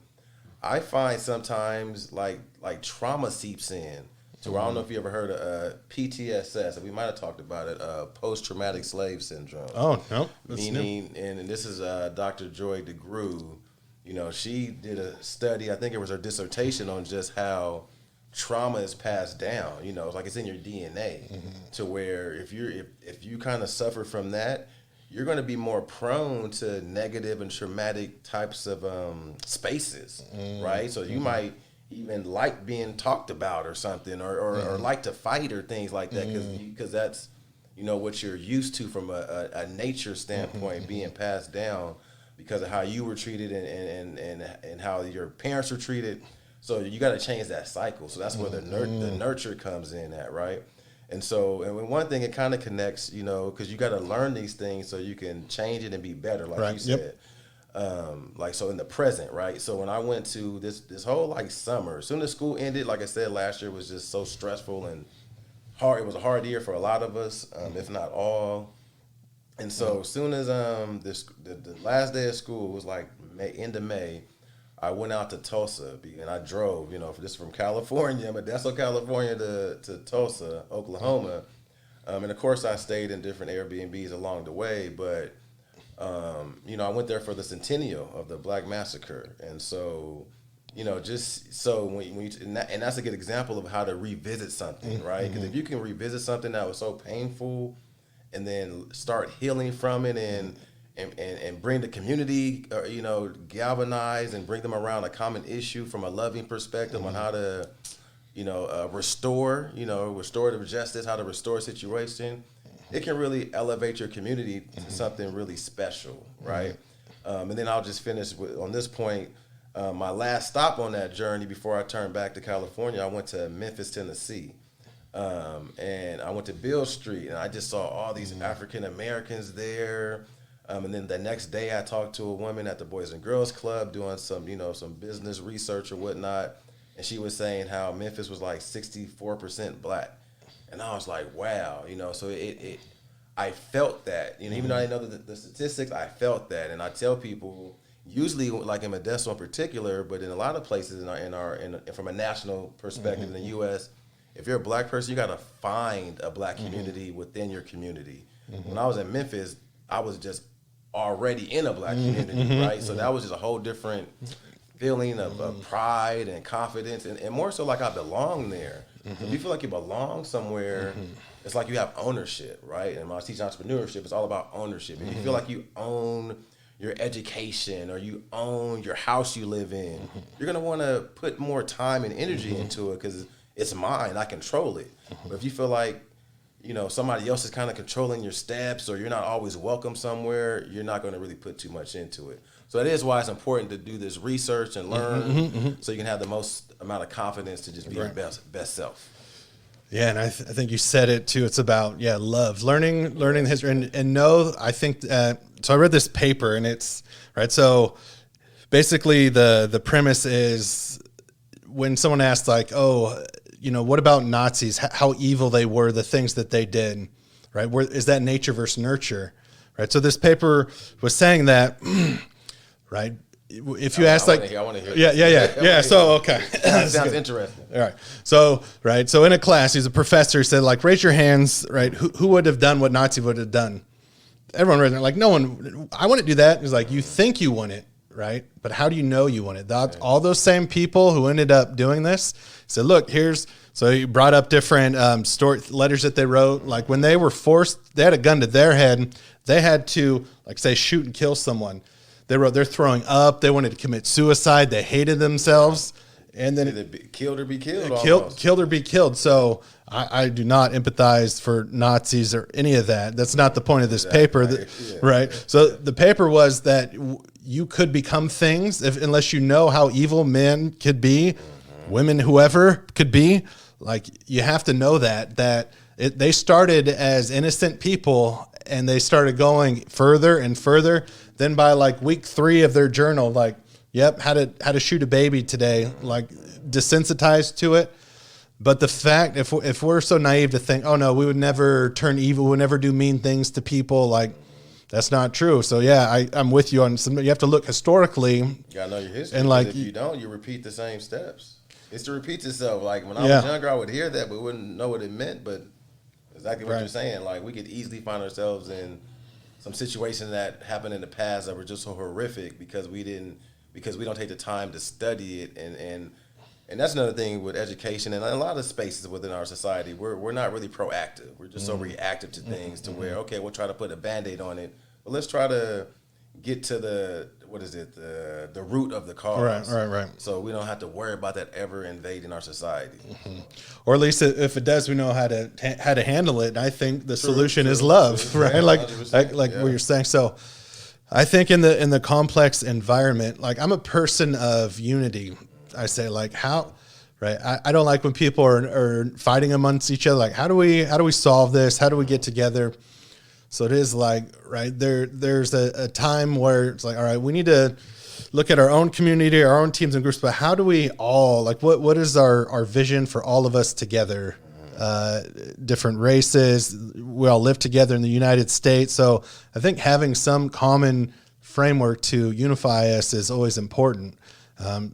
I find sometimes like trauma seeps in. So I don't know if you ever heard of PTSS, and we might have talked about it, post-traumatic slave syndrome. Oh, no. Meaning, and this is Dr. Joy DeGruy. You know, she did a study, I think it was her dissertation, on just how trauma is passed down. You know, like it's in your DNA, to where if you kind of suffer from that, you're going to be more prone to negative and traumatic types of spaces, right? So you might even like being talked about or something, or like to fight or things like that, because that's, you know, what you're used to from a nature standpoint, being passed down because of how you were treated and how your parents were treated. So you got to change that cycle. So that's where the nurture comes in at, right? And so, and one thing, it kind of connects, you know, because you got to learn these things so you can change it and be better, like you said. Like, so in the present, right? So when I went to this whole like summer, as soon as school ended, like I said, last year was just so stressful and hard. It was a hard year for a lot of us, if not all. And so as soon as the last day of school was like end of May, I went out to Tulsa and I drove, just from California, Modesto, California to Tulsa, Oklahoma. And of course I stayed in different Airbnbs along the way, but, I went there for the centennial of the Black Massacre. And so, just so and that's a good example of how to revisit something, right? Because if you can revisit something that was so painful and then start healing from it and bring the community, galvanize and bring them around a common issue from a loving perspective on how to, restore, restorative justice, how to restore a situation, it can really elevate your community to something really special, right? And then I'll just finish on this point. My last stop on that journey before I turned back to California, I went to Memphis, Tennessee. And I went to Beale Street, and I just saw all these African Americans there. And then the next day, I talked to a woman at the Boys and Girls Club doing some business research or whatnot, and she was saying how Memphis was like 64% Black, and I was like, wow, So I felt that, even though I didn't know the statistics, I felt that, and I tell people, usually like in Modesto in particular, but in a lot of places from a national perspective in the U.S. If you're a Black person, you got to find a Black community within your community. When I was in Memphis, I was just already in a Black community, right? So that was just a whole different feeling of pride and confidence, and more so like I belong there. If you feel like you belong somewhere, it's like you have ownership, right? And when I teach entrepreneurship, it's all about ownership. If you feel like you own your education or you own your house you live in, you're going to want to put more time and energy into it because it's mine, I control it. But if you feel like, somebody else is kind of controlling your steps or you're not always welcome somewhere, you're not going to really put too much into it. So that is why it's important to do this research and learn so you can have the most amount of confidence to just be your best self. Yeah, and I think you said it too. It's about love, learning the history, and know. I think so. I read this paper, and it's right. So basically, the premise is when someone asks like, "Oh, what about Nazis? How evil they were, the things that they did, right? Is that nature versus nurture, right?" So this paper was saying that, right? If you ask like, I want to hear. Yeah. So okay, sounds interesting. All right. So in a class, he's a professor. He said like, raise your hands, right? Who would have done what Nazi would have done? Everyone raised their, like, no one. I wouldn't do that. He's like, you think you wouldn't, right? But how do you know you wouldn't? All those same people who ended up doing this said, look, so he brought up different letters that they wrote. Like when they were forced, they had a gun to their head. They had to, like, say, shoot and kill someone. They wrote they're throwing up. They wanted to commit suicide. They hated themselves. And then either killed or be killed. Killed or be killed. So I do not empathize for Nazis or any of that. That's not the point of this paper, right? So the paper was that you could become things unless you know how evil men could be, women, whoever could be. Like you have to know that they started as innocent people and they started going further and further. Then by like week 3 of their journal, like, yep, how to shoot a baby today, like desensitized to it. But the fact, if we're so naive to think, oh no, we would never turn evil, we would never do mean things to people, like that's not true. So yeah, I'm with you on some. You have to look historically. You gotta know your history. And like, if you don't, you repeat the same steps. It's to repeat itself. Like when I was younger, I would hear that, but wouldn't know what it meant. But exactly what you're saying. Like we could easily find ourselves in some situation that happened in the past that were just so horrific because we don't take the time to study it and that's another thing with education and a lot of spaces within our society. We're not really proactive. We're just so reactive to things to where, okay, we'll try to put a Band-Aid on it, but let's try to get to the root of the cause. Right. So we don't have to worry about that ever invading our society. Or at least if it does, we know how to handle it. I think the solution is love, right? Yeah, like what you're saying. So I think in the complex environment, like I'm a person of unity. I say like how, right? I don't like when people are fighting amongst each other. Like how do we solve this? How do we get together? So it is like, right, there's a time where it's like, all right, we need to look at our own community, our own teams and groups, but how do we all, like what is our vision for all of us together? Different races, we all live together in the United States. So I think having some common framework to unify us is always important.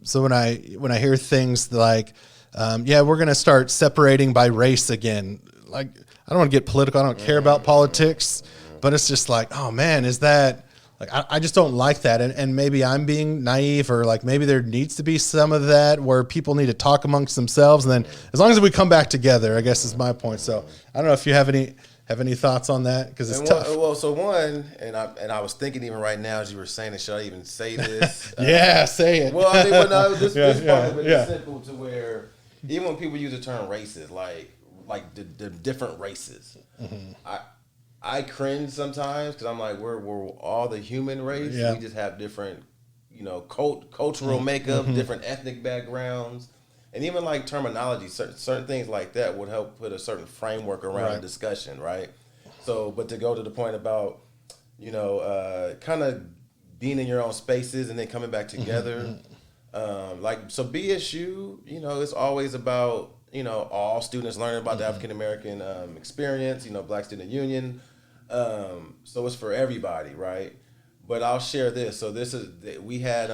So when I hear things like, yeah, we're going to start separating by race again, like, I don't want to get political. I don't care about politics, but it's just like, oh man, is that like, I just don't like that. And maybe I'm being naive, or like maybe there needs to be some of that where people need to talk amongst themselves. And then as long as we come back together, I guess is my point. So I don't know if you have any thoughts on that, because it's tough. I was thinking even right now as you were saying it, should I even say this? Yeah, say it. Well, I mean, this part of it is simple to where even when people use the term races, like the different races, I cringe sometimes because I'm like, we're all the human race. Yeah. We just have different, cultural makeup, different ethnic backgrounds. And even like terminology, certain things like that would help put a certain framework around the discussion, right? So, but to go to the point about, kind of being in your own spaces and then coming back together, so BSU, it's always about, all students learning about the African American experience, Black Student Union. So it's for everybody, right? But I'll share this. So we had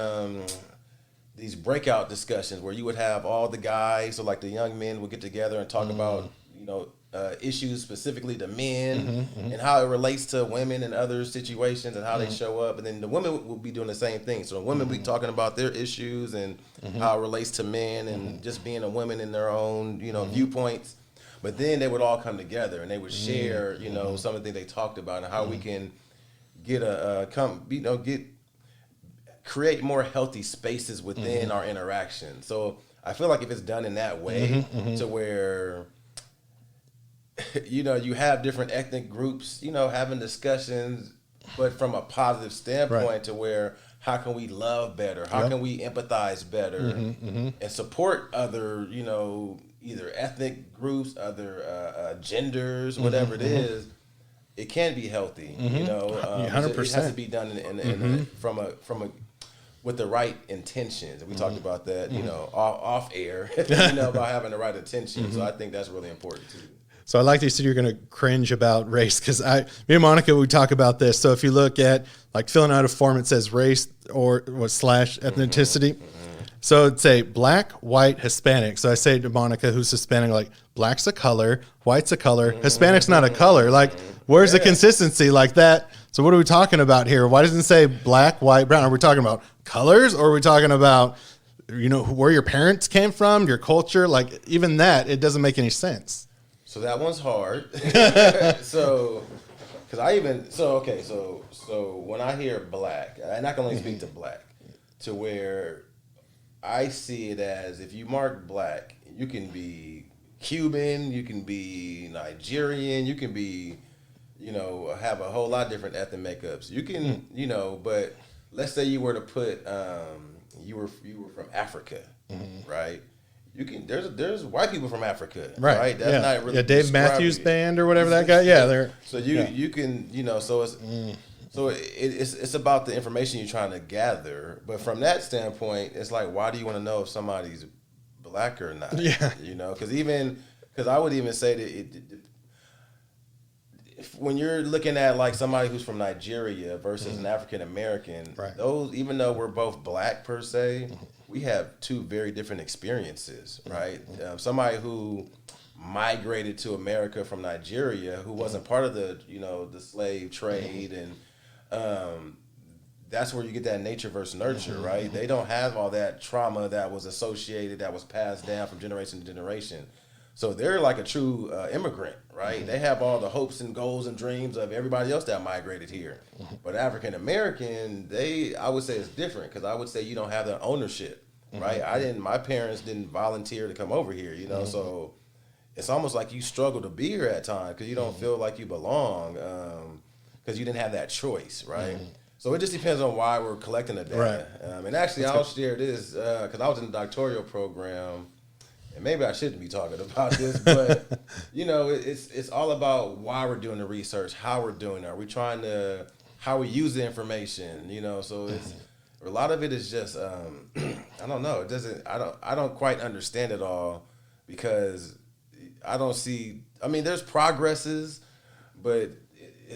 these breakout discussions where you would have all the guys, so like the young men would get together and talk about, issues specifically to men and how it relates to women and other situations and how they show up. And then the women will be doing the same thing. So the women will be talking about their issues and how it relates to men and just being a woman in their own, viewpoints. But then they would all come together and they would share, some of the things they talked about and how we can get create more healthy spaces within our interaction. So I feel like if it's done in that way, to where you have different ethnic groups, having discussions, but from a positive standpoint, to where how can we love better? How can we empathize better and support other, either ethnic groups, other genders, whatever it is. It can be healthy, 100%. It has to be done from a with the right intentions. And we talked about that, off air, about having the right intention. So I think that's really important too. So I like that you said you're going to cringe about race, because me and Monica, we talk about this. So if you look at like filling out a form, it says race or / ethnicity. So it'd say black, white, Hispanic. So I say to Monica, who's Hispanic, like, black's a color, white's a color, Hispanic's not a color. Like, where's the consistency like that? So what are we talking about here? Why doesn't it say black, white, brown? Are we talking about colors, or are we talking about, where your parents came from, your culture? Like, even that, it doesn't make any sense. So that one's hard. So when I hear black, and I can only speak to black, to where I see it as, if you mark black, you can be Cuban, you can be Nigerian, you can be, have a whole lot of different ethnic makeups. You can, but let's say you were to put, you were from Africa, right? You can, there's white people from Africa, right? That's not really Dave Matthews Band or whatever that guy. Yeah, they're so you can, so it's. So it's about the information you're trying to gather, but from that standpoint, it's like, why do you want to know if somebody's black or not? Yeah, because I would even say that when you're looking at like somebody who's from Nigeria versus an African American, those, even though we're both black per se, we have two very different experiences, right? Somebody who migrated to America from Nigeria, who wasn't part of the the slave trade and that's where you get that nature versus nurture, right? They don't have all that trauma that was associated, that was passed down from generation to generation. So they're like a true immigrant, right? They have all the hopes and goals and dreams of everybody else that migrated here. But African American, I would say it's different, because I would say you don't have that ownership, right? My parents didn't volunteer to come over here, so it's almost like you struggle to be here at times because you don't feel like you belong. Because you didn't have that choice, right? So it just depends on why we're collecting the data. And actually, I'll share this because I was in the doctoral program, and maybe I shouldn't be talking about this, but it's all about why we're doing the research, how we're doing it. Are we how we use the information? So it's a lot of it is just I don't know. I don't quite understand it all, because I don't see. I mean, there's progresses, but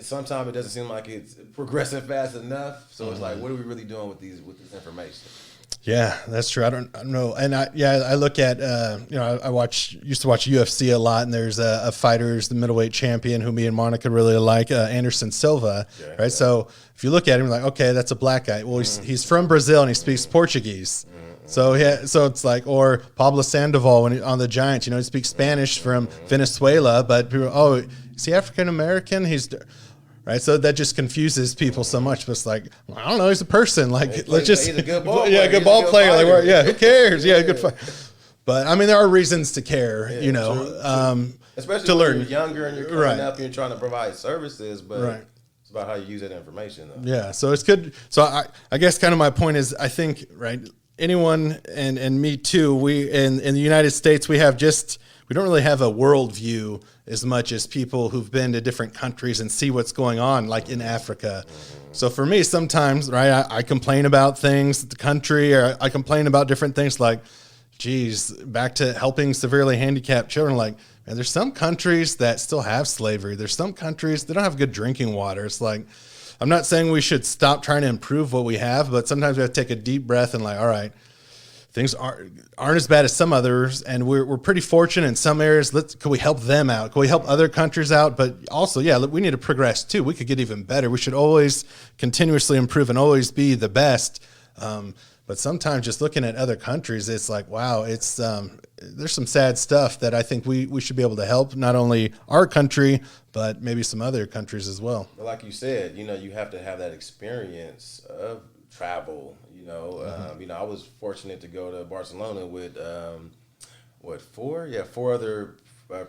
sometimes it doesn't seem like it's progressing fast enough. So it's like, what are we really doing with this information? Yeah, that's true. I don't know. And I look at, used to watch UFC a lot, and there's a fighter who's the middleweight champion who me and Monica really like, Anderson Silva, right? Yeah. So if you look at him, you're like, okay, that's a black guy. Well, he's from Brazil and he speaks Portuguese. So so it's like, or Pablo Sandoval on the Giants, he speaks Spanish from Venezuela, but people, is he African American? He's right, so that just confuses people so much. But it's like, I don't know, he's a person. Like, let's just, he's a good ball player. Good ball player. Like, who cares? Yeah, good fight. But I mean, there are reasons to care, true. Especially to when learn. You're younger and you're coming up and you're trying to provide services, but it's about how you use that information, though. Yeah, so it's good. So I guess kind of my point is, I think, anyone and me too, we in the United States, we don't really have a worldview as much as people who've been to different countries and see what's going on, like in Africa. So for me, sometimes, I complain about things, the country, or I complain about different things like, geez, back to helping severely handicapped children. Like, man, there's some countries that still have slavery. There's some countries that don't have good drinking water. It's like, I'm not saying we should stop trying to improve what we have, but sometimes we have to take a deep breath and like, all right, things aren't as bad as some others, and we're pretty fortunate in some areas. Can we help them out? Can we help other countries out? But also, we need to progress too. We could get even better. We should always continuously improve and always be the best. But sometimes just looking at other countries, it's like, wow, it's there's some sad stuff that I think we should be able to help not only our country, but maybe some other countries as well. Like you said, you have to have that experience of travel. I was fortunate to go to Barcelona with four other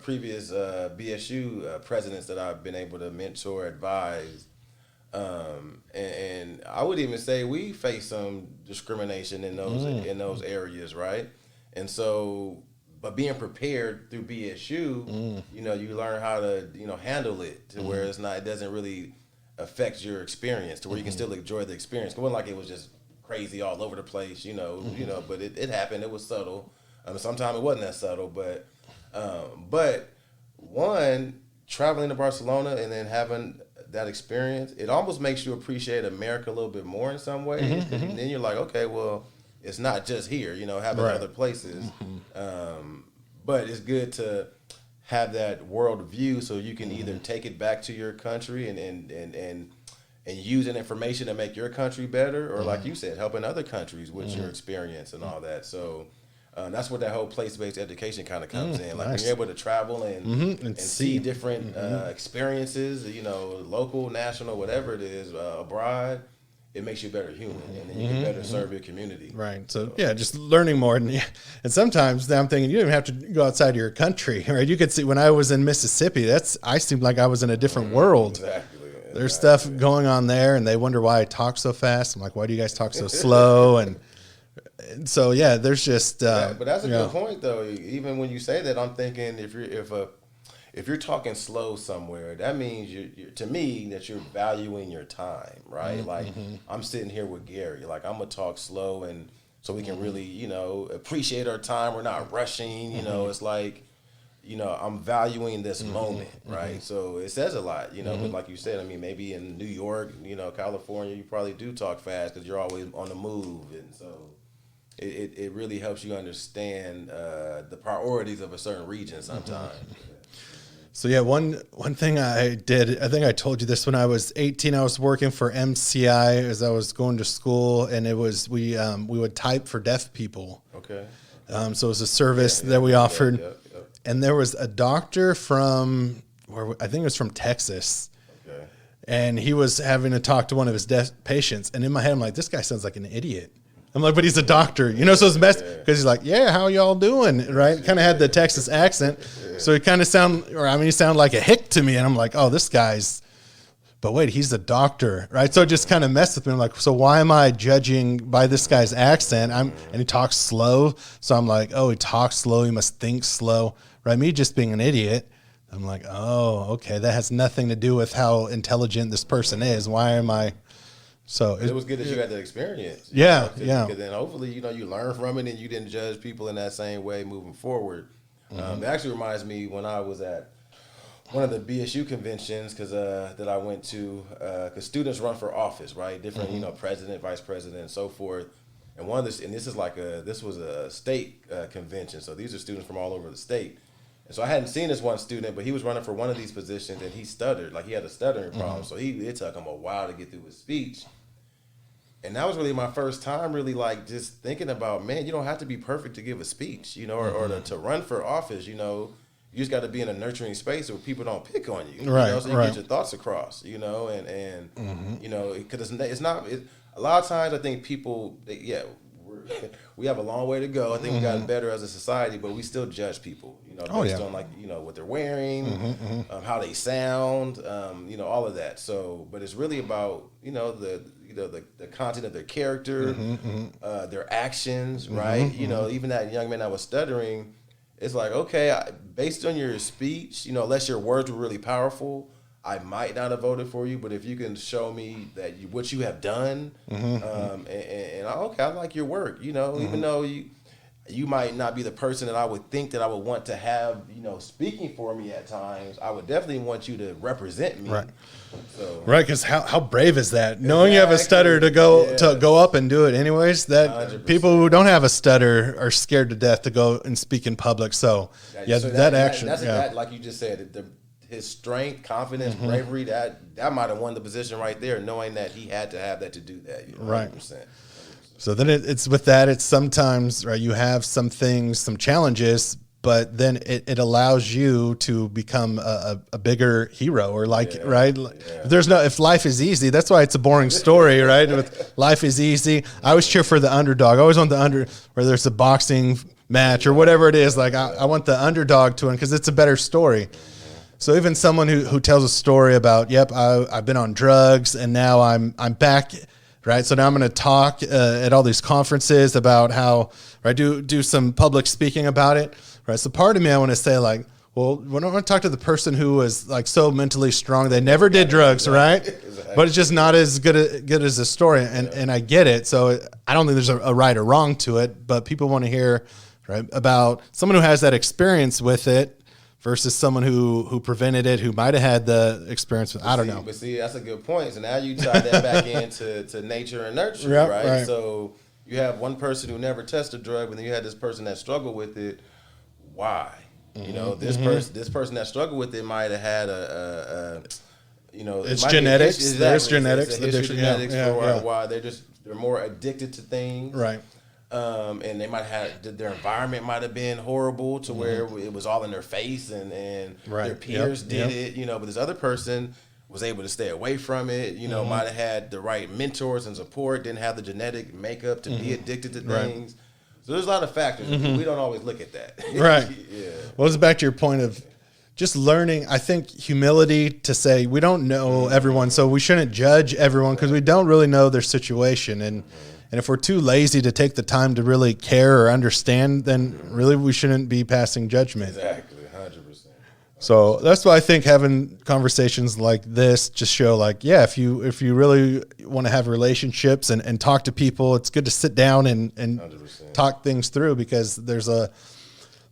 previous BSU presidents that I've been able to mentor, advise, and I would even say we face some discrimination in those areas, right? And so, but being prepared through BSU, you learn how to handle it to where it doesn't really affect your experience, to where you can still enjoy the experience. It wasn't like it was just crazy all over the place, but it happened. It was subtle. Sometimes it wasn't that subtle, but traveling to Barcelona and then having that experience, it almost makes you appreciate America a little bit more in some ways. And then you're like, okay, well, it's not just here, having other places. But it's good to have that world view so you can either take it back to your country and use that information to make your country better, or like you said, helping other countries with your experience and all that. So that's where that whole place-based education kind of comes in. Like when you're able to travel and see different experiences, local, national, whatever it is, abroad, it makes you a better human, and then you can better serve your community. Right. So just learning more. And sometimes I'm thinking you don't even have to go outside of your country, right? You could see when I was in Mississippi, I seemed like I was in a different world. Exactly. There's stuff going on there, and they wonder why I talk so fast. I'm like, why do you guys talk so slow? And so there's just. But that's a good point, though. Even when you say that, I'm thinking if you're talking slow somewhere, that means you're to me that you're valuing your time, right? Like I'm sitting here with Gary, like I'm gonna talk slow, and so we can really appreciate our time. We're not rushing. It's like. I'm valuing this moment, right? So it says a lot, but like you said, I mean, maybe in New York, California, you probably do talk fast because you're always on the move. And so it really helps you understand the priorities of a certain region sometimes. So one thing I did, I think I told you this when I was 18, I was working for MCI as I was going to school, and it was, we would type for deaf people. Okay. So it was a service that we offered. And there was a doctor from, I think it was from Texas. Okay. And he was having to talk to one of his deaf patients. And in my head, I'm like, this guy sounds like an idiot. I'm like, but he's a doctor, so it's best because he's like, yeah, how y'all doing? Right. Kind of had the Texas accent. So he kind of he sounded like a hick to me. And I'm like, oh, this guy's, but wait, he's a doctor. Right. So it just kind of messed with me. I'm like, so why am I judging by this guy's accent? And he talks slow. So I'm like, oh, he talks slow. He must think slow. Right. Me just being an idiot. I'm like, oh, okay. That has nothing to do with how intelligent this person is. Why am I? So it was good that you had that experience. Yeah. Because then hopefully, you learn from it and you didn't judge people in that same way moving forward. It actually reminds me when I was at one of the BSU conventions that I went to, because students run for office, right? Different, president, vice president, and so forth. And this was a state convention, so these are students from all over the state. And so I hadn't seen this one student, but he was running for one of these positions, and he stuttered, like he had a stuttering problem. So it took him a while to get through his speech. And that was really my first time really like just thinking about, man, you don't have to be perfect to give a speech, you know, or to run for office, you know. You just got to be in a nurturing space where people don't pick on you, right? You know, so you right. get your thoughts across, you know, and you know, because it's not. A lot of times, I think people, we have a long way to go. I think we gotten better as a society, but we still judge people, you know, based on like, you know, what they're wearing, how they sound, you know, all of that. So, but it's really about, you know, the content of their character, their actions, right? You know, even that young man that was stuttering. It's like, okay, based on your speech, you know, unless your words were really powerful, I might not have voted for you. But if you can show me that what you have done, and okay, I like your work, you know, even though you might not be the person that I would think that I would want to have, you know, speaking for me at times, I would definitely want you to represent me. Right. So, right, because how brave is that? Knowing you have a stutter to go up and do it anyways. That 100%. People who don't have a stutter are scared to death to go and speak in public. So that action, like you just said, his strength, confidence, bravery, that might have won the position right there, knowing that he had to have that to do that. You know, 100%. Right. So then it's with that. It's sometimes right. You have some things, some challenges. But then it allows you to become a bigger hero, or right? If life is easy, that's why it's a boring story, right? With life is easy, I always cheer for the underdog. I always want where there's a boxing match or whatever it is. Like I want the underdog to win because it's a better story. So even someone who tells a story about, I've been on drugs and now I'm back, right? So now I'm going to talk at all these conferences about how, right? Do some public speaking about it. Right. So part of me, I want to say like, well, when I want to talk to the person who was like so mentally strong, they never did drugs, right? Exactly. But it's just not as good as a story. And I get it. So I don't think there's a right or wrong to it, but people want to hear right about someone who has that experience with it versus someone who prevented it, who might have had the experience with, I don't know. But see, that's a good point. So now you tie that back into nature and nurture, right? So you have one person who never tested a drug, but then you had this person that struggled with it. Why? You know, this person that struggled with it might have had it's genetics. There's genetics. For why they're more addicted to things, right? And they might have their environment might have been horrible to where it was all in their face and their peers did it, you know. But this other person was able to stay away from it, you know, might have had the right mentors and support, didn't have the genetic makeup to be addicted to things. So there's a lot of factors. We don't always look at that. Right. Well, it's back to your point of just learning. I think humility to say we don't know everyone, so we shouldn't judge everyone because we don't really know their situation. And if we're too lazy to take the time to really care or understand, then really we shouldn't be passing judgment. Exactly, 100%. So that's why I think having conversations like this just show like, if you really want to have relationships and talk to people, it's good to sit down and 100%. Talk things through, because there's a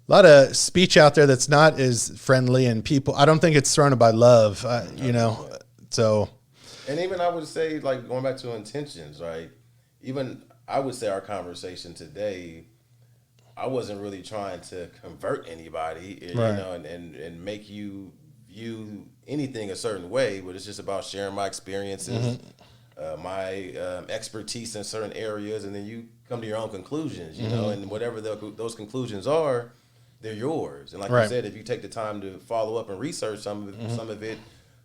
lot of speech out there that's not as friendly, and people, I don't think it's surrounded by love, you know, so. And even I would say, like, going back to intentions, right? Even I would say our conversation today, I wasn't really trying to convert anybody, you know, and make you view anything a certain way, but it's just about sharing my experiences, my expertise in certain areas, and then you come to your own conclusions, you know, and whatever those conclusions are, they're yours. And like you said, if you take the time to follow up and research some of it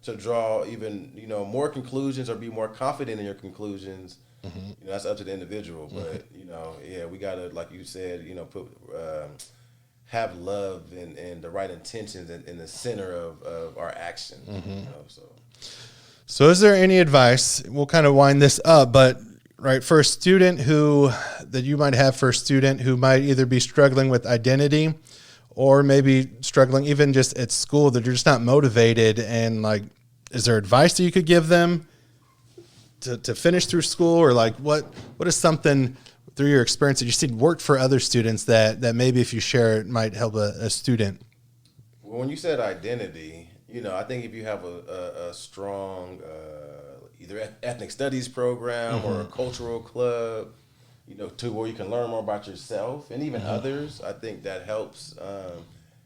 to draw even, you know, more conclusions or be more confident in your conclusions, you know, that's up to the individual. But, you know, we got to, like you said, you know, have love and the right intentions in the center of our action. You know, so is there any advice? We'll kind of wind this up, but for a student who might either be struggling with identity or maybe struggling even just at school, that you're just not motivated, and like, is there advice that you could give them to finish through school, or like what is something through your experience that you see worked for other students that maybe if you share it might help a student? Well, when you said identity, you know, I think if you have a strong either ethnic studies program or a cultural club, to where you can learn more about yourself and even others. I think that helps.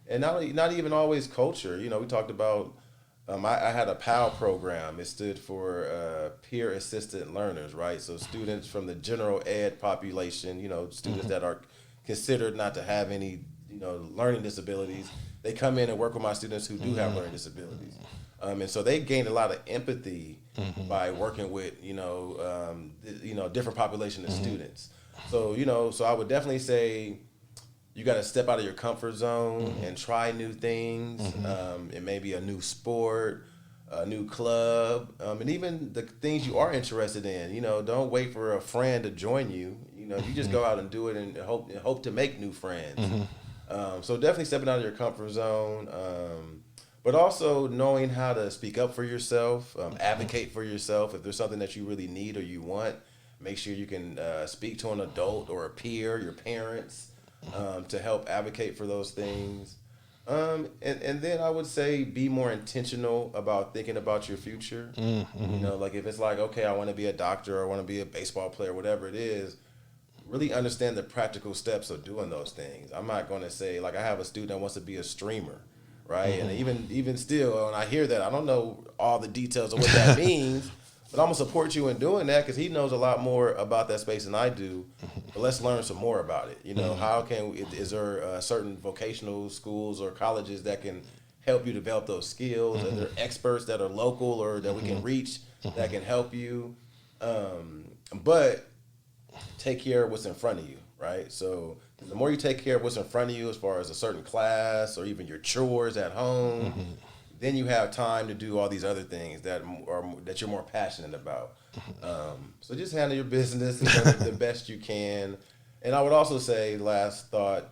And not even always culture. We talked about, I had a PAL program. It stood for peer assistant learners, right? So students from the general ed population, students that are considered not to have any, learning disabilities. They come in and work with my students who do have learning disabilities. And so they gained a lot of empathy by working with, different population of students. So, so I would definitely say you got to step out of your comfort zone and try new things. It may be a new sport, a new club, and even the things you are interested in. Don't wait for a friend to join you. You just go out and do it and hope to make new friends. So definitely stepping out of your comfort zone, but also knowing how to speak up for yourself, advocate for yourself. If there's something that you really need or you want, make sure you can speak to an adult or a peer, your parents, to help advocate for those things. And then I would say be more intentional about thinking about your future. Like if it's like, okay, I want to be a doctor or I want to be a baseball player, whatever it is, really understand the practical steps of doing those things. I'm not going to say, like I have a student that wants to be a streamer, right? And even still, when I hear that, I don't know all the details of what that means, but I'm going to support you in doing that because he knows a lot more about that space than I do. But let's learn some more about it. Is there certain vocational schools or colleges that can help you develop those skills? Are there experts that are local or that we can reach that can help you? But take care of what's in front of you, right? So the more you take care of what's in front of you as far as a certain class or even your chores at home, then you have time to do all these other things that you're more passionate about. So just handle your business the best you can. And I would also say, last thought,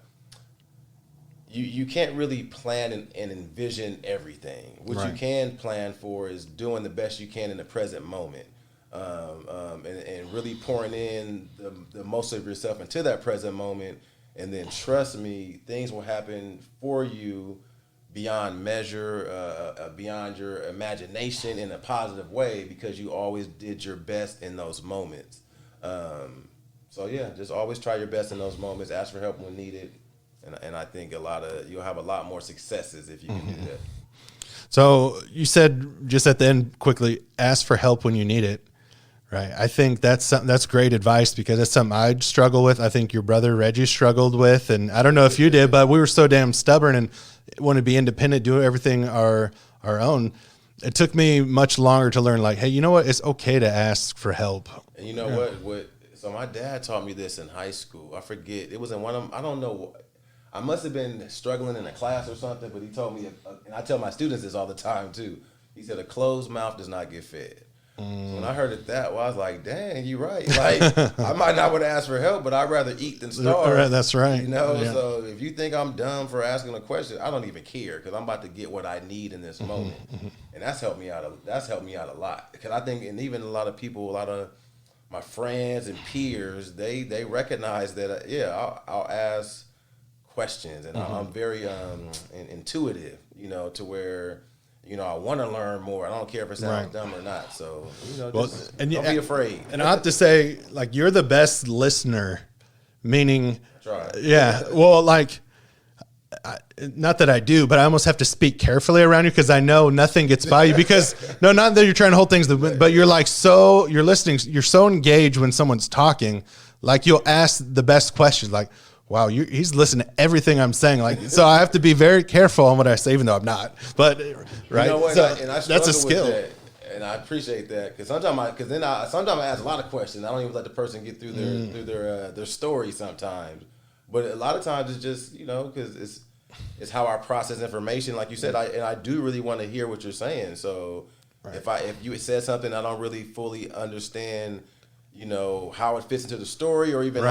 you can't really plan and envision everything. What you can plan for is doing the best you can in the present moment. And really pouring in the most of yourself into that present moment, and then trust me, things will happen for you beyond measure, beyond your imagination in a positive way because you always did your best in those moments. So yeah, just always try your best in those moments. Ask for help when needed, and I think you'll have a lot more successes if you can do that. So you said just at the end quickly, ask for help when you need it. Right. I think that's great advice because that's something I'd struggle with. I think your brother Reggie struggled with, and I don't know if you did, but we were so damn stubborn and wanted to be independent, do everything our own. It took me much longer to learn, like, hey, you know what? It's okay to ask for help. And you know what? So my dad taught me this in high school. I forget. It was in one of, I don't know. I must have been struggling in a class or something, but he told me, and I tell my students this all the time too. He said, a closed mouth does not get fed. So when I heard it I was like, dang, you're right. Like, I might not want to ask for help, but I'd rather eat than starve. That's right. So if you think I'm dumb for asking a question, I don't even care because I'm about to get what I need in this moment. And that's helped me out a lot. Because I think, and even a lot of people, a lot of my friends and peers, they recognize that, I'll ask questions. And I'm very intuitive, to where, I want to learn more. I don't care if it sounds dumb or not. So, don't be afraid. And I have to say, like, you're the best listener, meaning, well, like, not that I do, but I almost have to speak carefully around you because I know nothing gets by you because, not that you're trying to hold things, but you're like, you're listening, you're so engaged when someone's talking, like you'll ask the best questions, like, wow, he's listening to everything I'm saying. Like, so I have to be very careful on what I say, even though I'm not. But right, so and I that's a skill, that, and I appreciate that because sometimes I ask a lot of questions. I don't even let the person get through their story sometimes. But a lot of times it's just because it's how I process information. Like you said, I do really want to hear what you're saying. So if you said something I don't really fully understand, how it fits into the story or even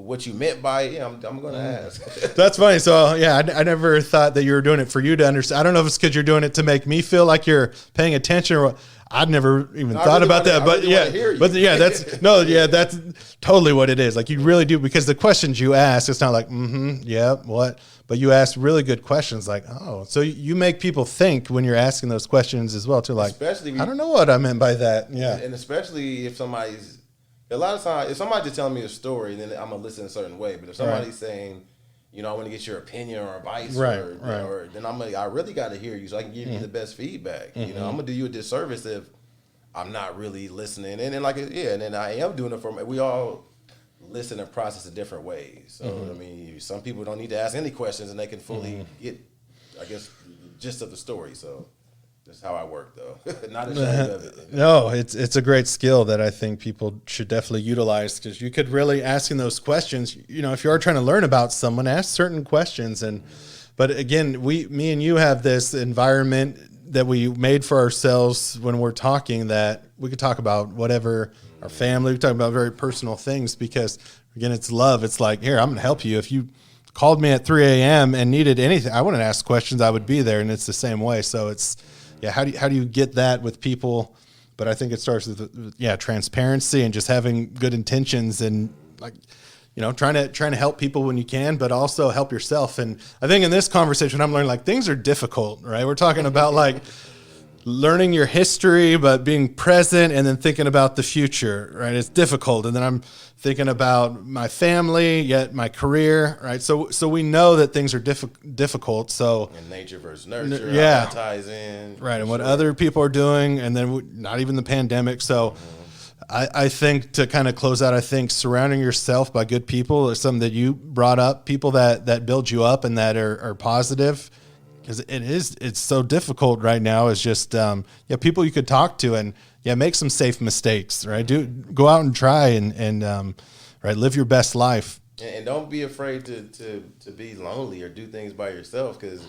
what you meant by it, I'm going to ask. That's funny. So I never thought that you were doing it for you to understand. I don't know if it's because you're doing it to make me feel like you're paying attention or I'd never even thought about that. But that's totally what it is. Like you really do, because the questions you ask, it's not like, what? But you ask really good questions like, so you make people think when you're asking those questions as well too. Like, especially I don't know what I meant by that. Yeah. And especially if somebody's, A lot of times, if somebody's just telling me a story, then I'm gonna listen a certain way. But if somebody's saying, you know, I want to get your opinion or advice, or then I really got to hear you so I can give you the best feedback. You know, I'm gonna do you a disservice if I'm not really listening. And then and then I am doing it for me. We all listen and process in different ways. So I mean, some people don't need to ask any questions and they can fully get, I guess, the gist of the story. So that's how I work, though. Not ashamed of it. No, it's a great skill that I think people should definitely utilize, because you could really asking those questions. You know, if you are trying to learn about someone, ask certain questions. But again, me and you have this environment that we made for ourselves when we're talking, that we could talk about whatever, our family, we talk about very personal things, because again, it's love. It's like, here, I'm going to help you. If you called me at 3 a.m. and needed anything, I wouldn't ask questions. I would be there. And it's the same way. So it's, how do you get that with people? But I think it starts with transparency and just having good intentions, and trying to help people when you can, but also help yourself. And I think in this conversation, I'm learning things are difficult, right? We're talking about learning your history, but being present, and then thinking about the future, right? It's difficult. And then I'm thinking about my family, yet my career, right? So we know that things are difficult. So and nature versus nurture, ties in, right? And what other people are doing, and then not even the pandemic. So I think, to kind of close out, I think surrounding yourself by good people is something that you brought up. People that build you up and that are positive. Because it's so difficult right now. Is just people you could talk to, and make some safe mistakes, right? Go out and try and live your best life. And don't be afraid to be lonely or do things by yourself, because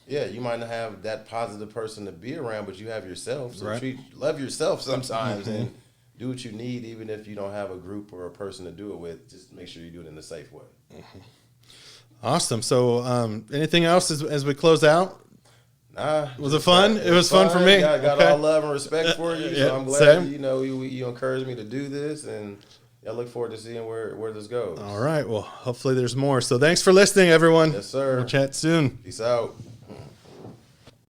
you might not have that positive person to be around, but you have yourself. So love yourself sometimes and do what you need, even if you don't have a group or a person to do it with. Just make sure you do it in a safe way. Awesome. So, anything else as we close out? Nah. Was it fun? It was fun for me. I got all love and respect for you. So I'm glad you encouraged me to do this, and I look forward to seeing where this goes. All right. Well, hopefully there's more. So thanks for listening, everyone. Yes, sir. We'll chat soon. Peace out.